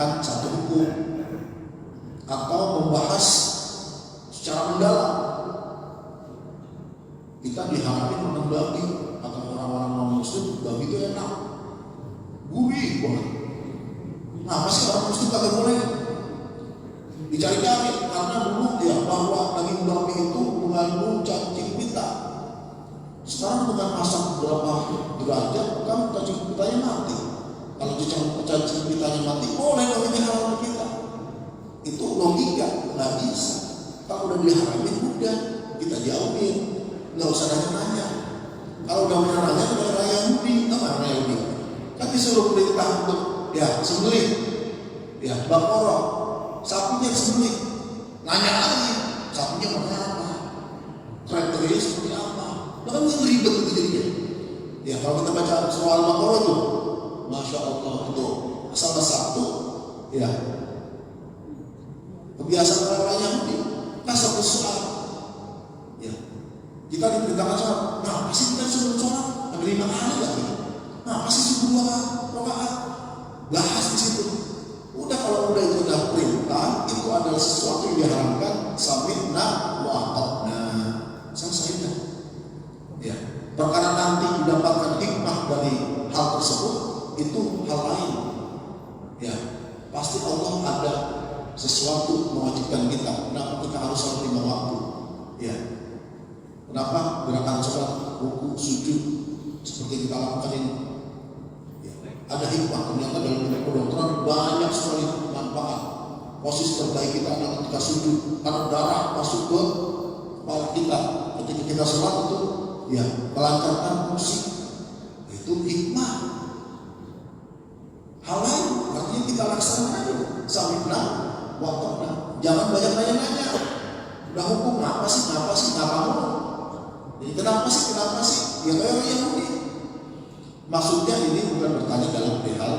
akan satu hukum atau membahas secara mendalam. Kita diharapin makan babi atau orang-orang non-muslim, babi itu enak, gurih banget. Nah, pasti orang muslim kagak boleh dicari-cari karena dulu ya bahwa daging babi itu mengandung cacing pita. Sekarang dengan masak berapa derajat kan cacing pitanya mati. Kalau cacing pitanya mati boleh babinya halal kita. Itu logika, nggak bisa. Kalau udah diharamin udah kita jauhin, nggak usah nanya-nanya. Kalau udah nanya udah raya Yahudi, nama raya Yahudi. Kan disuruh perintah untuk ya sembelih, ya bakoro, sapinya sembelih. Nanya lagi, sapinya mana apa, kriteria seperti apa. Nah, kan ribet itu jadinya. Ya kalau kita baca soal bakoro tuh, masya Allah itu salah satu ya kebiasaan orang Yahudi, kasar soal. Ya kita diperintahkan sholat, nah pasti kita suruh sholat, ada 5 kali lagi. Nah pasti suruh 2 rakaat, bahas di situ. Udah kalau udah itu udah perintah, itu adalah sesuatu yang diharamkan. Sami'na wa ata'na, selesai dah. Ya, perkara nanti didapatkan hikmah dari hal tersebut itu hal lain. Ya, pasti Allah ada sesuatu mewajibkan kita. Kenapa kita harus sholat 5 waktu? Ya, kenapa gerakan sholat, ruku, sujud seperti kita lakukan ini? Ya, ada hikmah. Ternyata dalam kedokteran banyak sekali manfaat. Posisi terbaik kita adalah ketika sujud, karena darah masuk ke kepala kita. Ketika kita sholat itu, ya melancarkan fungsi. Itu hikmah. Hal lain artinya kita laksanakan aja. Sami'na wa ata'na. Jangan banyak nanya-nanya. Udah hukum ngapa sih ngapa mau? Jadi kenapa sih? Ya kayak orang Yahudi. Maksudnya ini bukan bertanya dalam perihal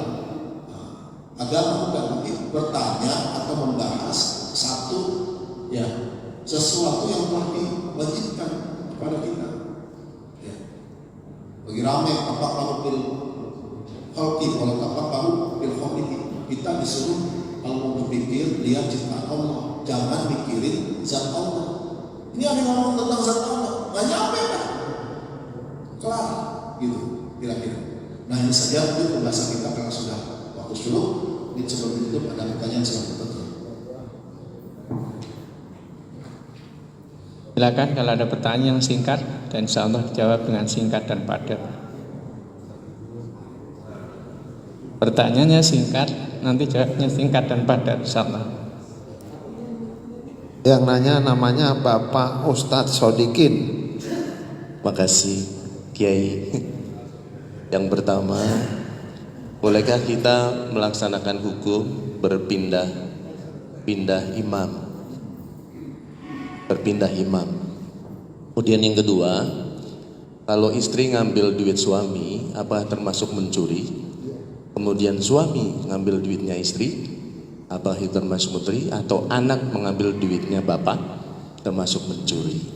agama, bukan, tapi bertanya atau membahas satu ya sesuatu yang telah diwajibkan kepada kita. Ya. Bagi ramai apa kalau bil khalqi kalau apa kalau bil khalqi kita disuruh kalau mau berpikir lihat ciptaan Allah, jangan mikirin zat Allah. Ini ada ngomong tentang zat Allah, nggak nyampe kan? Kelar, gitu kira-kira. Nah ini saja itu pembahasan kita karena sudah waktu dulu. Di sebelum itu ada pertanyaan silakan. Silakan kalau ada pertanyaan yang singkat dan insya Allah dijawab dengan singkat dan padat. Pertanyaannya singkat, nanti jawabnya singkat dan padat insya Allah. Yang nanya namanya Bapak Ustadz Sodikin. Makasih Kiai. Yang pertama, bolehkah kita melaksanakan hukum berpindah imam? Kemudian yang kedua, kalau istri ngambil duit suami, apa termasuk mencuri? Kemudian suami ngambil duitnya istri, apa itu termasuk mencuri? Atau anak mengambil duitnya bapak, termasuk mencuri?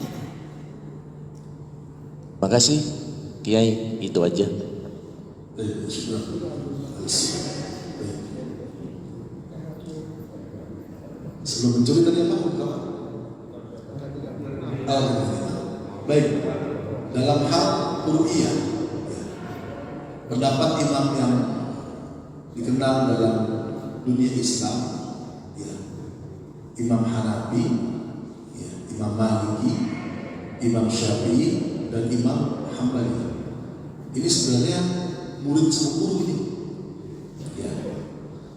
Makasih Kiai, itu aja. Sebelum mencuri tadi apa? Baik, dalam hal ru'iyah, pendapat imam yang dikenal dalam dunia Islam, ya, Imam Hanafi, ya, Imam Maliki, Imam Syafi'i, dan Imam Hambali. Ini sebenarnya murid sepupu ini. Ya,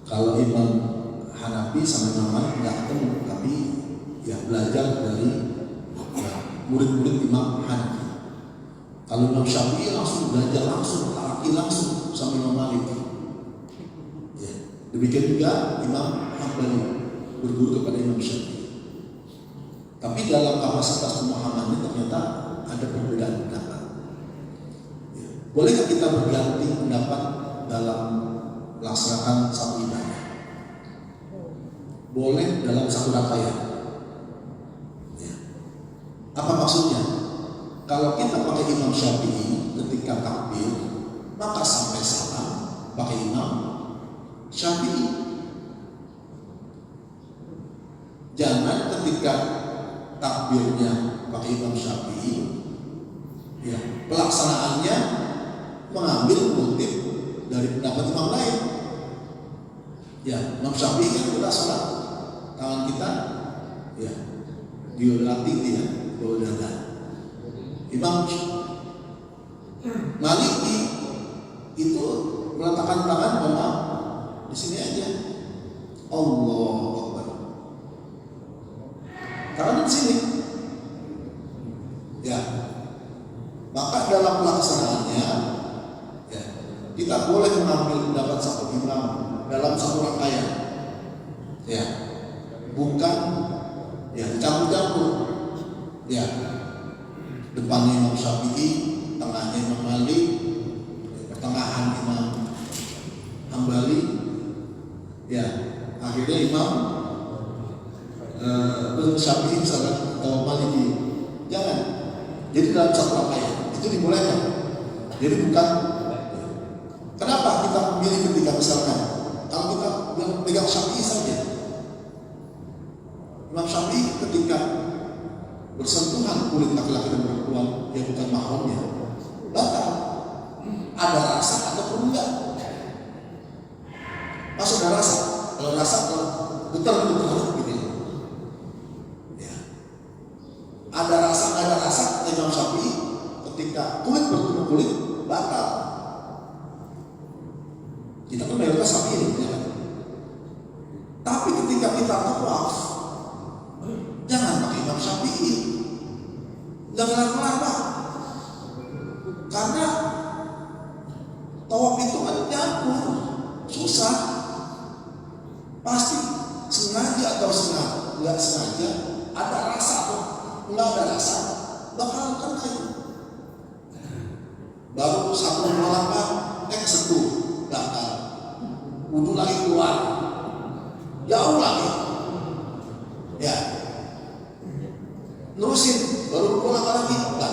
kalau Imam Hanafi sama Imam Malik nggak ketemu, tapi ya belajar dari murid-murid Imam Hanafi. Kalau Imam Syafi'i langsung belajar langsung, talaki langsung sama Imam Malik. Ya. Demikian juga Imam Hambali berguru kepada Imam Syafi'i. Tapi dalam kapasitas pemahamannya ternyata ada perbedaan pendapat. Ya. Bolehkah kita berganti pendapat dalam pelaksanaan satu ibadah? Boleh dalam satu rangkaian. Ya. Apa maksudnya? Kalau kita pakai Imam Syafi'i ketika takbir, maka sampai salam pakai Imam Syafi'i. Jangan ketika takbirnya pakai Imam Syafi'i, ya, pelaksanaannya mengambil kutip dari pendapat imam lain. Ya, Imam Syafi'i kan kita sholat, tangan kita, ya, dilatih dia, bawah dada. Imam Maliki itu meletakkan tangan memang di sini aja. Allahu Akbar. Tangan di sini. Ya. Maka dalam pelaksanaannya, ya, kita boleh mengambil pendapat satu imam dalam satu rangkaian. Ya. Bukan ya campur-campur. Ya. Depannya Imam Syafi'i, tengahnya Imam Malik, pertengahan Imam Hambali, ya akhirnya Imam Syafi'i misalkan atau Maliki. Jangan. Jadi dalam satu rangkaian itu dibolehkan. Jadi bukan. Kenapa kita memilih ketika misalkan kalau kita pegang Syafi'i saja, Imam Syafi'i ketika bersentuhan kulit laki-laki dan perempuan yang bukan mahramnya batal. Ada rasa ataupun enggak? Masuk ada rasa. Kalau rasa putar gitu. Ya. Ada rasa, nggak ada rasa. Imam Syafi'i ketika kulit bertemu kulit batal. Kita kan mayoritas Syafi'i, ya. Tapi ketika kita tawaf, jangan pakai Imam Syafi'i. Jangan lama-lama. Karena tawaf itu kan nyampur, susah. Pasti sengaja atau nggak sengaja ada rasa atau nggak ada rasa bakal kena. Baru satu langkah sentuh bakal wudhu lagi keluar jauh lagi. Ya. Nerusin, baru pulang lagi, nggak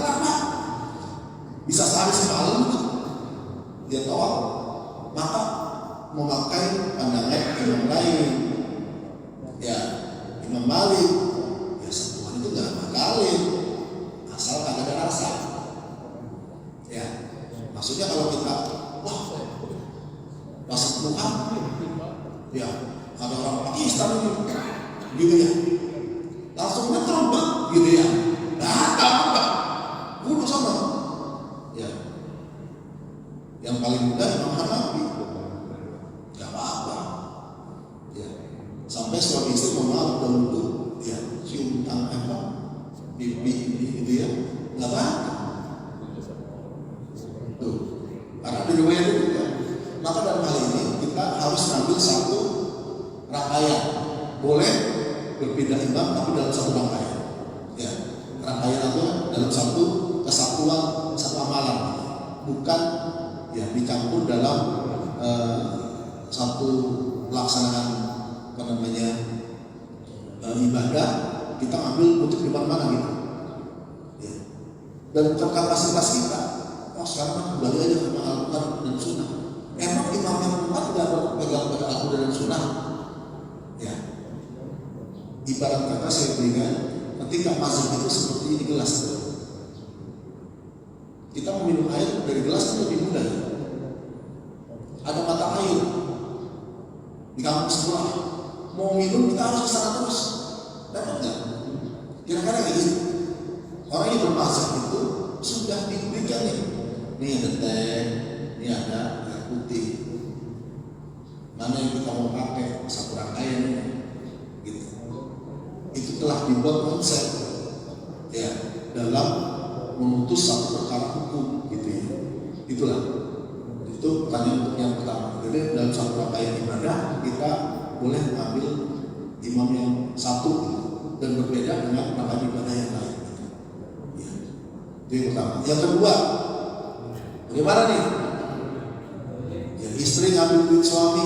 lama, bisa sehari semalam dia tawaf, maka memakai pandangan imam lain, ya Imam Malik, ya sentuhan itu nggak bakalin, asal kagak ada rasa, ya maksudnya kalau kita, wah pas sentuhan, ya ada orang Pakistan gitu ya. Langsung ngetrobek gitu ya. Apa? Kudu sama. Ya. Yang paling mudah Imam Hanafi. Gak apa-apa. Ya. Sampai suami istri mau dulu ya, cium tangan apa? Pipi gitu ya. Gak apa-apa. Tuh. Karena di riwayat itu kan. Maka dalam hal ini kita harus ambil satu rangkaian. Boleh berbeda imam tapi dalam satu rangkaian. Ya, rangkaian itu dalam satu kesatuan, satu amalan, bukan ya dicampur dalam satu pelaksanaan ibadah. Kita ambil untuk di mana gitu. Ya. Dan bukan kapasitas kita. Oh sekarang kembali aja ke Al-Quran dan Sunnah. Emang imam yang empat tidak berpegang pada Al-Quran dan Sunnah. Ya. Ibarat kata saya berikan, ketika mazhab itu seperti ini gelas. Kita meminum air dari gelas itu lebih mudah. Ada mata air di kampung sebelah, mau minum kita harus kesana terus. Dapat nggak? Kira-kira kayak gitu. Orang yang bermazhab itu sudah diberikan nih. Ini ada teh, ini ada air putih. Mana yang kita mau pakai? Satu rangkaian gitu. Itu telah dibuat konsep ya dalam memutus satu perkara hukum gitu ya. Itulah. Itu pertanyaan untuk yang pertama. Jadi dalam satu rangkaian ibadah kita boleh mengambil imam yang satu dan berbeda dengan rangkaian ibadah yang lain. Ya. Itu yang pertama. Yang kedua, bagaimana nih? Ya, istri ngambil duit suami,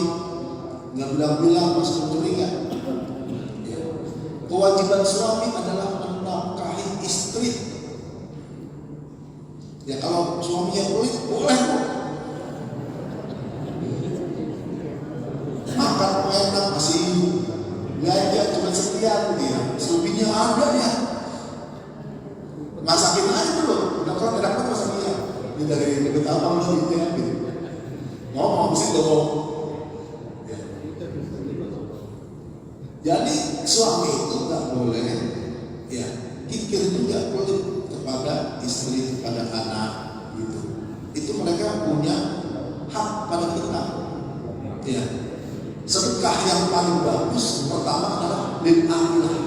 nggak bilang-bilang masuk mencuri nggak? Ya. Kewajiban suami adalah menafkahi istri. Ya kalau suaminya pelit, boleh kok. Makan enak masih belanja cuma sekian gitu ya, selebihnya ada ya. Masakin aja dulu, udah kalau dapat masakin. Ini dari deket abang gitu ya, gitu. Ngomong sih dong. Ya. Jadi suami itu nggak boleh, ya kikir juga boleh kepada istri, kepada anak, gitu. Itu mereka punya hak pada kita. Ya. Sedekah yang paling bagus pertama adalah lil amilah.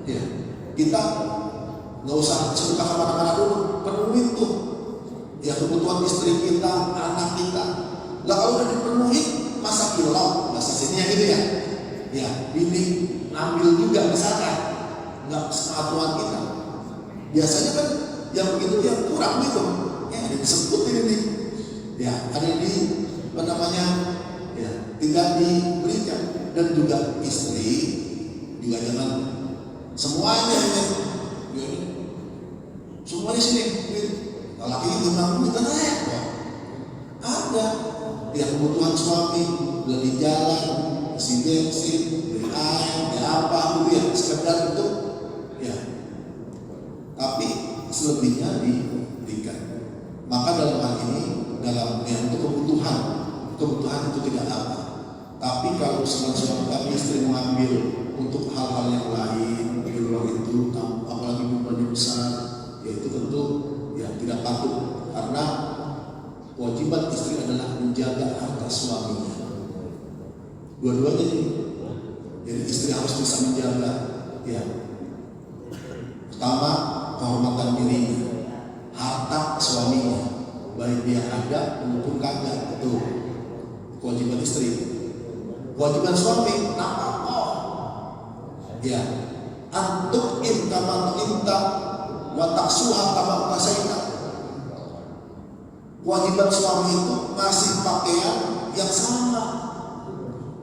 Ya, kita nggak usah sedekah kemana-mana dulu, penuhi tuh ya kebutuhan istri kita, anak kita. Lah kalau udah dipenuhi, masa kilau, masa sini gitu ya. Ya, ini ambil juga misalkan, nggak sepatuan kita. Biasanya kan yang begitu yang kurang gitu, ya ada disebut ini nih, ya ada di apa namanya, ya tidak diberikan. Dan juga istri juga jangan semuanya ini, ya, semuanya sini. Laki itu mampu kita naik, ada ya kebutuhan suami, beli jalan, isi bensin, beli air, beli apa gitu ya, sekedar untuk ya. Tapi selebihnya diberikan. Maka dalam hal ini, dalam ya, untuk kebutuhan itu tidak apa. Tapi kalau suami istri mengambil untuk hal-hal yang lain di luar itu, apalagi bebannya besar, ya itu tentu ya tidak patut. Karena kewajiban istri adalah menjaga harta suaminya. Dua-duanya nih. Jadi istri harus bisa menjaga, ya. Pertama, kehormatan dirinya, harta suaminya, baik dia ada maupun kagak, itu kewajiban istri. Kewajiban suami, nafkah, ya, antuk kama inta, wa taksuha kama kasaita. Kewajiban suami itu ngasih pakaian yang sama,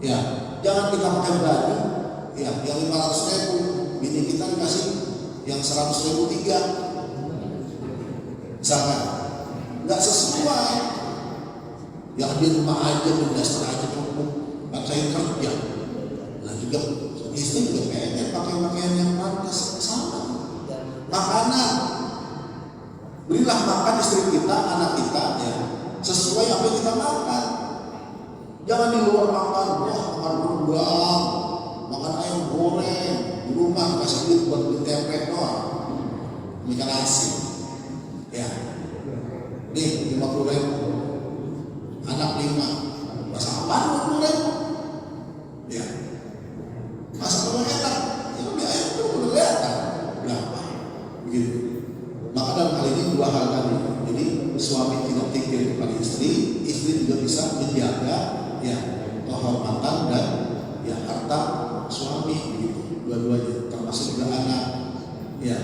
ya, jangan kita pakai baju, ya, yang 500.000, bini kita dikasih yang 100.000 3, misalkan, nggak sesuai. Yang di rumah aja, di dasar aja cukup. Kan saya kerja, nah juga istri juga pengen pakai pakaian yang pantas sama. Makanan, berilah makan istri kita, anak kita, ya sesuai apa yang kita makan. Jangan di luar makan, wah makan udang, makan ayam goreng, di rumah kasih duit buat beli tempe doang, ikan asin, ya. Nih 50.000, anak 5, masa apaan 50.000? Ya, masa kalau enak, ya udah ayam itu udah kelihatan berapa, begitu. Maka dalam hal ini dua hal tadi. Jadi suami tidak pikir kepada istri, istri juga bisa menjaga ya kehormatan dan ya harta suami, begitu. Dua-duanya, termasuk juga anak, ya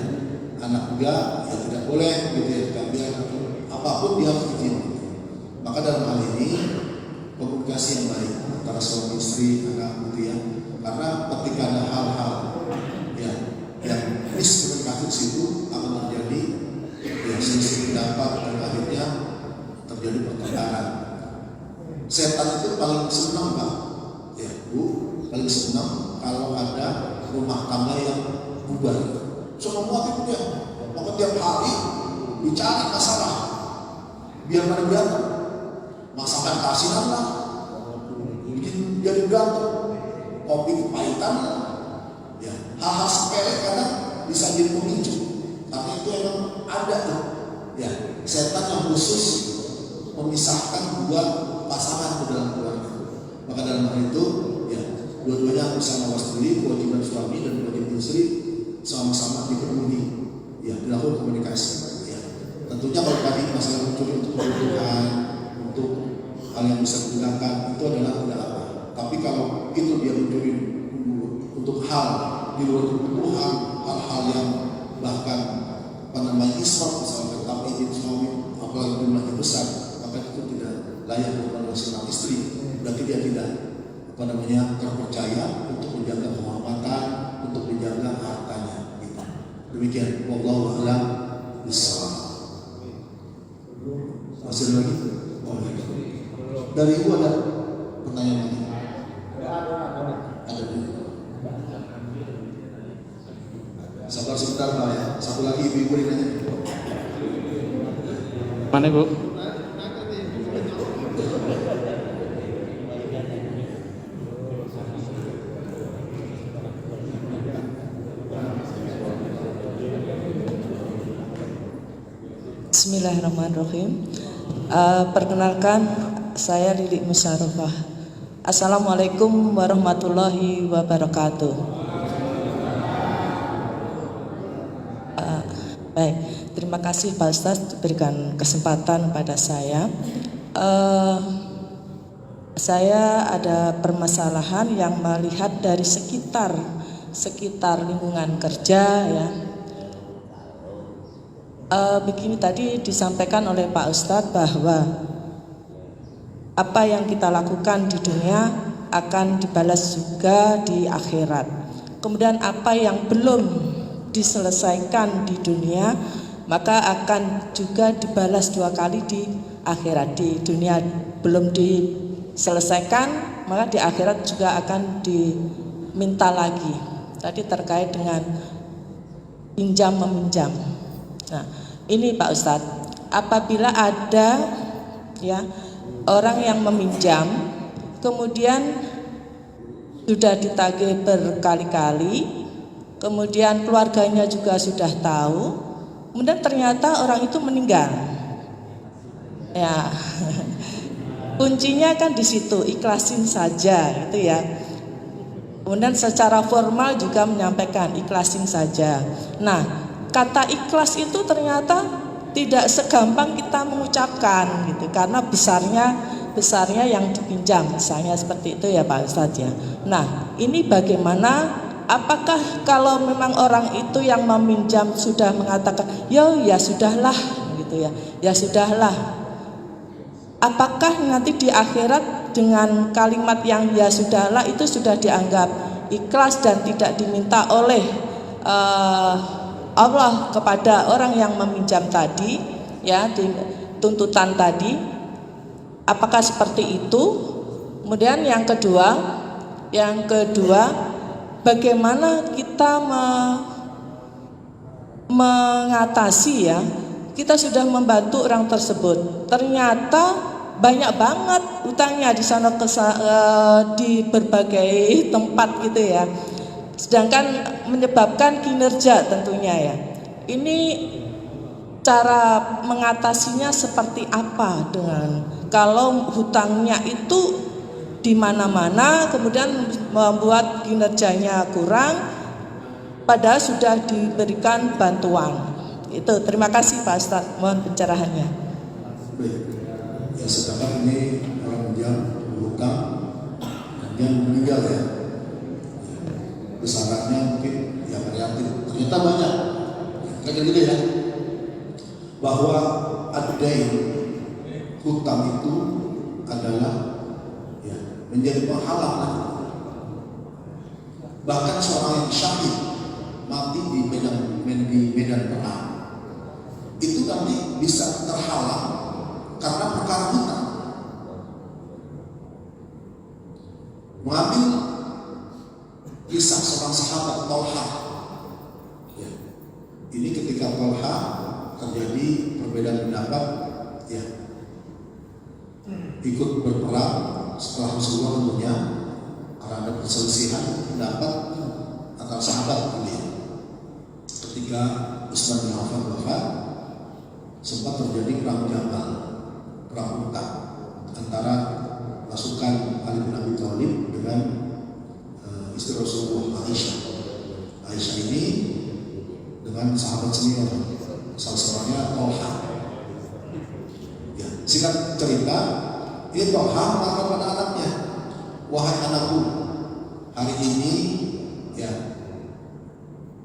anak juga ya tidak boleh gitu ya, diambil apapun dia harus izin. Maka dalam hal ini komunikasi yang baik antara suami istri, anak gitu ya. Karena ketika ada hal-hal ya yang miskomunikasi situ akan terjadi ya selisih pendapat dan akhirnya terjadi pertengkaran. Setan itu paling senang Pak, ya Bu, paling senang kalau ada rumah tangga yang bubar. Semua itu dia, maka tiap hari bicara masalah, biar pada berantem, masakan kasihan lah, bikin jadi berantem, kopi kepahitan, ya hal-hal sepele kadang bisa jadi pemicu. Karena itu emang ada tuh, ya setan yang khusus memisahkan dua pasangan di dalam keluarga. Maka dalam hal itu, ya dua-duanya bisa mewakili kewajiban suami dan kewajiban istri sama-sama dipenuhi, ya dilakukan komunikasi. misalnya mencuri untuk kebutuhan, untuk hal yang bisa digunakan, itu adalah tidak apa. Tapi kalau itu dia mencuri untuk hal di luar kebutuhan, hal-hal yang bahkan israt misalnya, tapi izin suami apalagi jumlahnya besar, maka itu tidak layak untuk seorang istri. Berarti dia tidak terpercaya untuk menjaga kehormatan, untuk menjaga hartanya. Gitu. Demikian. Wallahu a'lam bishawab. Masih ada lagi? Oh, dari ibu ada pertanyaan lagi? Ada. Sabar sebentar Pak ya. Satu lagi ibu-ibu ini nanya. Mana Bu? Bismillahirrahmanirrahim. Perkenalkan, saya Lili Musarofah. Assalamualaikum warahmatullahi wabarakatuh. Baik, terima kasih Pak Ustadz diberikan kesempatan pada saya. Saya ada permasalahan yang melihat dari sekitar lingkungan kerja ya. Begini, tadi disampaikan oleh Pak Ustadz bahwa apa yang kita lakukan di dunia akan dibalas juga di akhirat. Kemudian apa yang belum diselesaikan di dunia maka akan juga dibalas 2 kali di akhirat. Di dunia belum diselesaikan, maka di akhirat juga akan diminta lagi. Tadi terkait dengan pinjam meminjam. Nah, ini Pak Ustadz, apabila ada ya orang yang meminjam, kemudian sudah ditagih berkali-kali, kemudian keluarganya juga sudah tahu, kemudian ternyata orang itu meninggal. Ya, kuncinya kan di situ, ikhlasin saja, gitu ya. Kemudian secara formal juga menyampaikan ikhlasin saja. Nah, kata ikhlas itu ternyata tidak segampang kita mengucapkan gitu, karena besarnya yang dipinjam, misalnya seperti itu ya Pak Ustadz ya. Nah, ini bagaimana? Apakah kalau memang orang itu yang meminjam sudah mengatakan ya sudahlah gitu ya, ya sudahlah, apakah nanti di akhirat dengan kalimat yang ya sudahlah itu sudah dianggap ikhlas dan tidak diminta oleh Allah kepada orang yang meminjam tadi ya, di tuntutan tadi, apakah seperti itu? Kemudian yang kedua bagaimana kita mengatasi ya, kita sudah membantu orang tersebut, ternyata banyak banget utangnya di sana di berbagai tempat gitu ya, sedangkan menyebabkan kinerja tentunya ya. Ini cara mengatasinya seperti apa dengan kalau hutangnya itu di mana-mana kemudian membuat kinerjanya kurang padahal sudah diberikan bantuan. Itu, terima kasih Pak Ustadz, mohon pencerahannya. Baik, ya sedangkan ini orang yang berhutang yang meninggal ya, besarannya mungkin yang variatif, ternyata banyak. Kayak gitu ya, bahwa ad-dain, hutang itu adalah ya, menjadi penghalang. Bahkan seorang yang syahid mati di medan perang itu nanti bisa terhalang karena perkara hutang. Mengambil kisah seorang sahabat Tolha ya. Ini ketika Tolha terjadi perbedaan pendapat ya, ikut berperang setelah Rasulullah tentunya karena ada perselisihan pendapat antara sahabat ini. Ketika Utsman bin Affan wafat, sempat terjadi perang Jamal, perang Mu'tah antara pasukan Ali bin Abi Thalib dengan istri Rasulullah Aisyah. Aisyah ini dengan sahabat senior, salah seorangnya Tolha. Singkat cerita, ini Tolha mengatakan pada anaknya, wahai anakku, hari ini ya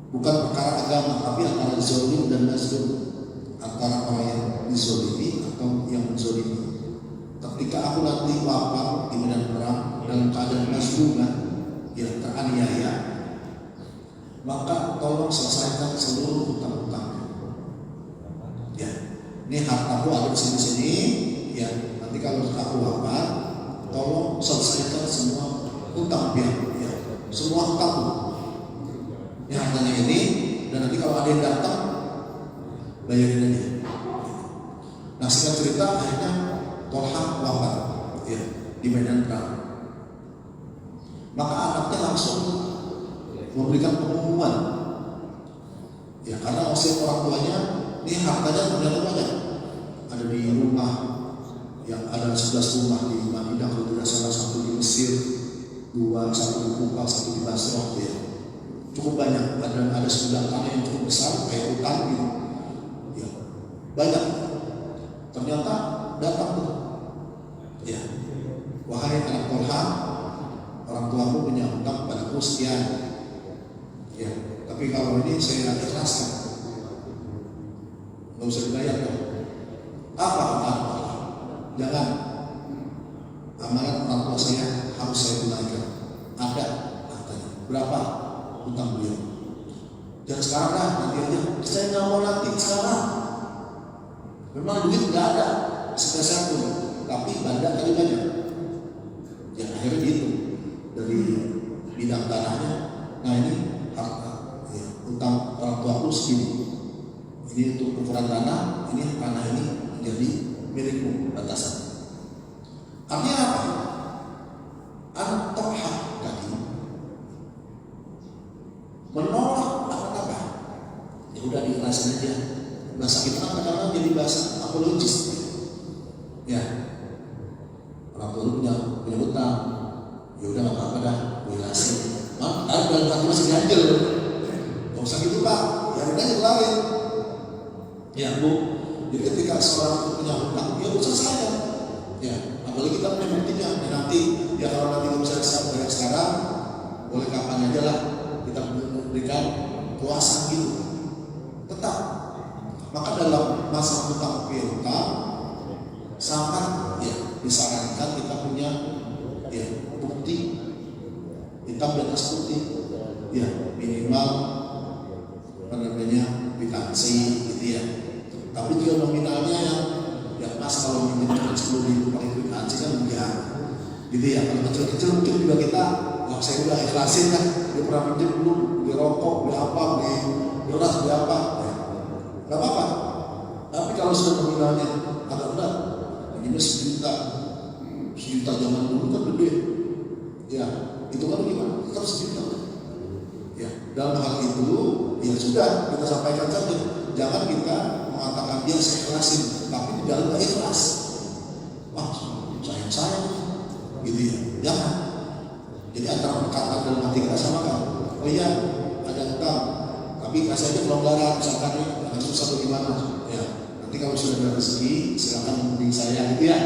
bukan perkara agama, tapi antara zolim dan mazlum, antara orang yang dizolimi atau yang menzolimi. Ketika aku nanti wafat di medan perang dalam keadaan mazluman, ya teraniaya, maka tolong selesaikan seluruh hutang-hutangnya. Ya, ini hartaku ada di sini, ya. Nanti kalau aku wafat, tolong selesaikan semua hutang pihak, ya, semua hutangku. Ini hartanya ini, dan nanti kalau ada yang datang, bayarin aja. Nah, singkat cerita, akhirnya Tolha wafat, ya, di medan perang. Maka anaknya langsung memberikan pengumuman, ya, karena wasiat orang tuanya, ini hartanya ternyata banyak, ada di rumah, yang ada 11 rumah di Madinah, kalau tidak salah, 1 di Mesir, 2, 1 di Kufah, 1 di Basrah, ya. Cukup banyak, ada 9 tanah yang cukup besar, kayak hutan gitu, ya, banyak. Ternyata datang tuh, ya, wahai anak Tolha, orang tuamu punya hutang padaku sekian, ya, tapi kalau ini saya ikhlaskan, nggak usah dibayar dong. Apa hutang? Jangan, amanat orang tua saya harus saya tunaikan. Ada katanya. Berapa hutang beliau? Dan sekarang lah, nanti aja. Saya nggak mau nanti, sekarang. Memang duit nggak ada sepeser pun, tapi banyak kali banyak. Ya akhirnya gitu dari bidang tanahnya. Nah ini harta, ya, hutang orang tua aku segini. Ini untuk ukuran tanah, ini tanah ini menjadi milikmu batasan. Artinya apa? Anak Tolha tadi menolak apa-apa. Ya udah diikhlasin aja. Bahasa kita kan kadang-kadang jadi bahasa apologis. Ya, orang tua lu punya hutang, ya udah nggak apa-apa dah, gue ikhlasin. Ada dalam hati masih ganjel. Gak usah gitu Pak, ya udah aja kelarin. Ya Bu, jadi ketika seorang itu punya hutang, ya udah selesai. Ya, apalagi kita punya buktinya. Ya nanti, ya kalau nanti nggak bisa bayar sekarang, boleh kapan aja lah kita berikan kuasa gitu. Tetap. Maka dalam masa hutang piutang sangat ya disarankan kita punya ya bukti hitam di atas putih, ya minimal namanya kwitansi gitu ya. Tapi juga nominalnya yang ya Mas kalau minta 10.000 pakai kwitansi kan enggak gitu ya. Kalau kecil-kecil mungkin juga kita, wah saya udah ikhlasin kan, dia pernah minjem dulu beli rokok, beli apa, beli beras, beli apa, ya. Gak apa-apa. Tapi kalau sudah nominalnya agak berat, ini 1 juta zaman dulu kan gede, ya itu kan gimana? Tetap 1 juta. Ya dalam hal itu ya sudah kita sampaikan saja. Jangan kita mengatakan dia saya ikhlasin, tapi di dalam gak ikhlas. Wah sayang gitu ya. Jangan. Jadi antara perkataan dalam hati kita samakan. Oh iya ada hutang, tapi kasih aja pelonggaran, misalkan nih agak susah bagaimana, ya nanti kalau sudah ada rezeki silakan menghubungi saya gitu ya.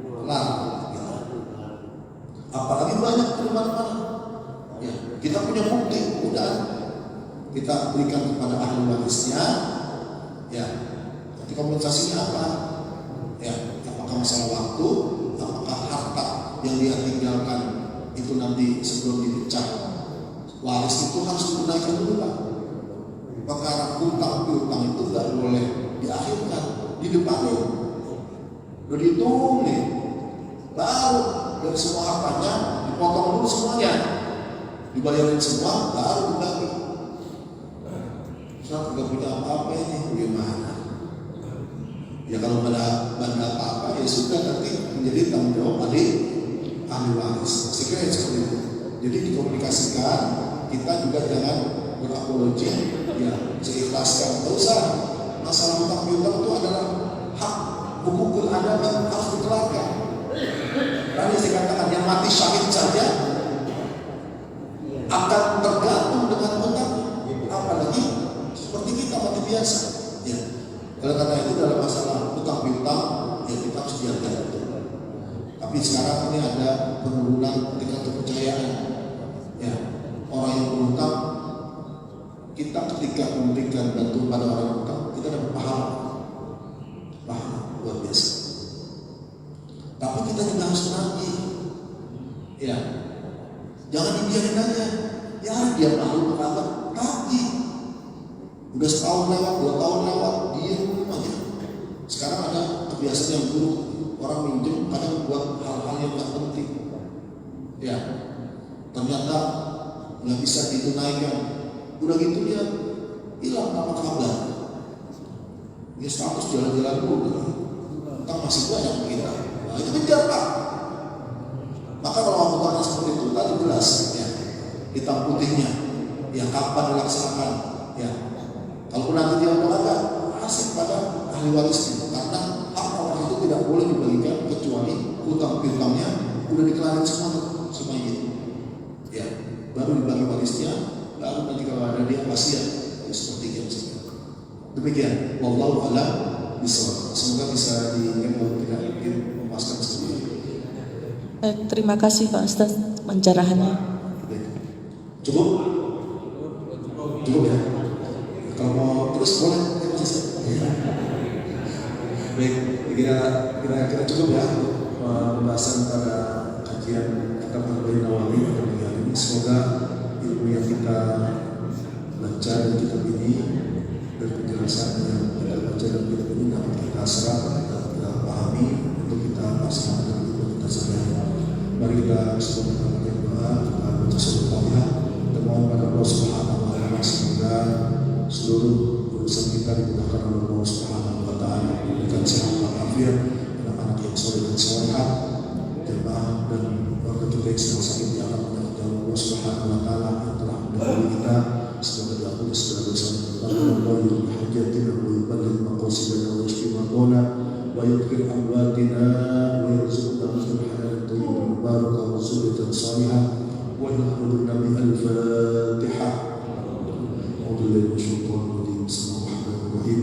Kelar gitu. Apalagi banyak di mana-mana. Ya, kita punya bukti, udah kita berikan kepada ahli warisnya. Ya, nanti kompensasinya apa? Ya, apakah masalah waktu, apakah harta yang dia tinggalkan itu nanti sebelum dipecah waris itu harus ditunaikan dulu Pak. Perkara hutang piutang itu tidak boleh diakhirkan, di depannya udah dihitung nih, baru dari semua hartanya dipotong dulu semuanya, dibayarin semua, baru dibagi. Saya tidak punya apa-apa ini, bagaimana? Ya kalau ada apa-apa ya sudah nanti menjadi tanggung jawab ahli waris. Saya kira seperti itu. Jadi dikomunikasikan, kita juga jangan berapologi, ya seikhlaskan. Tidak usah. Masalah hutang piutang itu adalah hak hukukul adam yang harus dikelarkan. Tadi saya katakan yang mati syahid saja akan tergantung dengan hutang, apalagi seperti kita mati biasa. Ya. Oleh karena itu dalam masalah hutang piutang, ya turunan tingkat kepercayaan. Ya, orang yang berhutang, kita ketika memberikan bantuan pada orang yang berhutang, kita dapat pahala luar biasa. Tapi kita juga harus menagih. Ya, jangan dibiarin aja. Ya, dia makhluk berkata, tagih. Udah setahun lewat, 2 tahun lewat, diam aja. Sekarang ada kebiasaan yang buruk, orang minjem kadang buat hal-hal yang tak penting. Ya, ternyata nggak bisa ditunaikan. Udah gitu dia hilang tanpa kabar. Dia status jalan-jalan dulu, entah masih banyak kita. Nah, itu kejar Pak. Maka kalau hutang seperti itu tadi jelas ya, hitam putihnya, ya kapan dilaksanakan, ya. Kalau nanti dia melanggar, asik pada ahli warisnya, karena hak orang itu tidak boleh dibagikan kecuali hutang piutangnya udah dikelarin semuanya itu. Ya, baru dibagi warisnya, baru nanti kalau ada dia wasiat, seperti itu. Demikian, wallahu a'lam bishawab. Semoga bisa diingat kalau tidak memuaskan sendiri. Terima kasih Pak Ustaz pencerahannya. Cukup? Cukup ya? Kalau mau terus boleh. Baik, kira-kira cukup ya pembahasan pada kajian kitab Arba'in Nawawi pada pagi hari ini. Semoga ilmu yang kita baca dan kitab ini dan penjelasan yang kita baca dan kitab ini dapat kita serap, kita pahami untuk kita laksanakan untuk kita sadari. Mari kita semua melakukan doa, kita baca surah Al-Fatihah, kita mohon pada Allah Subhanahu wa Ta'ala semoga seluruh urusan kita dimudahkan oleh Allah Subhanahu wa Ta'ala, diberikan sehat walafiat, anak-anak yang soleh dan solehat, jemaah dan warga kita yang sedang sakit di alam menyertai Allah Subhanahu wa Ta'ala yang telah mendahului kita, semoga diampuni segala dosa dan Allah yuhajjatina wa yuballigh maqasidana wa yashfi mardana wa yudkhil amwatina wa yarzuqna rizqan halalan tayyiban mubarakan wa zurriyatan salihah wa yahfadhu nabi al-Fatihah. A'udzu billahi minasyaitonir rajim. Bismillahirrahmanirrahim.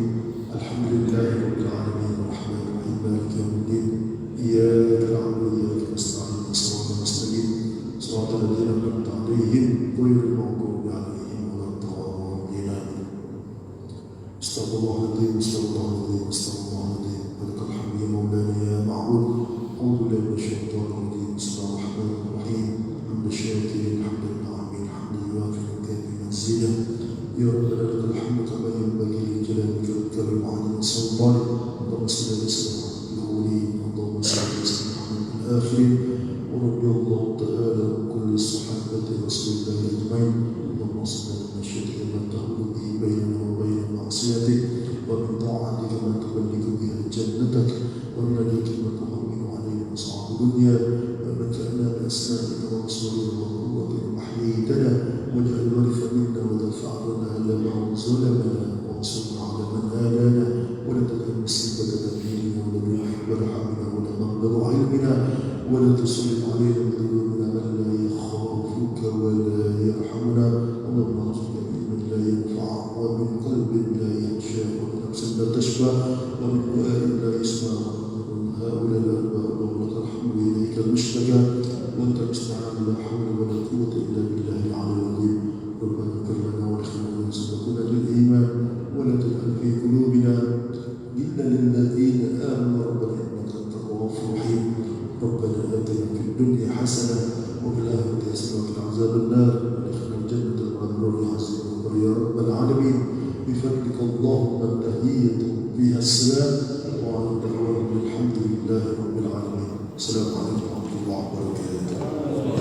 Alhamdulillahi rabbil alamin arrahmanir rahim maliki yaumiddin. Iyyaka na'budu wa iyyaka nasta'in. Shiratal mustaqim. Shiratal ladzina an'amta 'alaihim ghairil maghdubi 'alaihim waladdallin. Astaghfirullahaladzim, astaghfirullahaladzim, astaghfirullahaladzim. Barakal hamdi ya maulana ya ma'bud. A'udzu billahi minasyaitonir rajim. Bismillahirrahmanirrahim. Hamdan syakirin, hamdan na'imin, hamdan yuwafiqu kafi manzilah. Ya Rabbana lakal hamdu kama yanbaghi li jalalika wal karim 'azimi sultanik. Allahumma salli ala sayyidina al-awwalin, Allahumma salli ala sayyidina al-akhirin. Wa radiyallahu ta'ala an kulli sahabati rasulillahi ajma'in. Allahumma salli ala masyiatika ma tahulu bihi bainana wa baina ma'asiyatik, wa min ta'atika ma tuballighu biha jannatak, wa min al-yaqini ma tuhawwinu 'alaina masa'ib dunya, wa mata'na bi asma'ika wa absarina wa quwwatina ma ahyaytana, waj'al al-waritha minna wa la fa'lana ala man zalamana wa ansurna 'ala man adana, wa la taj'al musibatana fi dinina wa la yuhibbarhamna wa la mablagha 'ilmina wa la tusallit 'alaina bi dhunubina man la yakhafuka wa la yarhamuna. Allahumma arzuqna ilman la yanfa' wa min qalbin la yakhsha wa min nafsin la tashba wa min du'a'in la yusma' wa min ha'ula'i al-asbab wa lakal hamdu ilayka al-mushtaka wa anta al-musta'an la hawla wa la quwwata illa billahi al-'aliyyil 'azim. ربنا اغفر لنا ولإخواننا سبقونا بالإيمان ولا تجعل في قلوبنا غلا للذين آمنوا ربنا إنك أنت الرؤوف الرحيم. ربنا آتنا في الدنيا حسنة وفي الآخرة حسنة وقنا عذاب النار وادخلنا الجنة مع النور العظيم يا رب العالمين. بفضلك اللهم التحية فيها السلام وعلى الدعوة الحمد لله رب العالمين. السلام عليكم ورحمة الله وبركاته.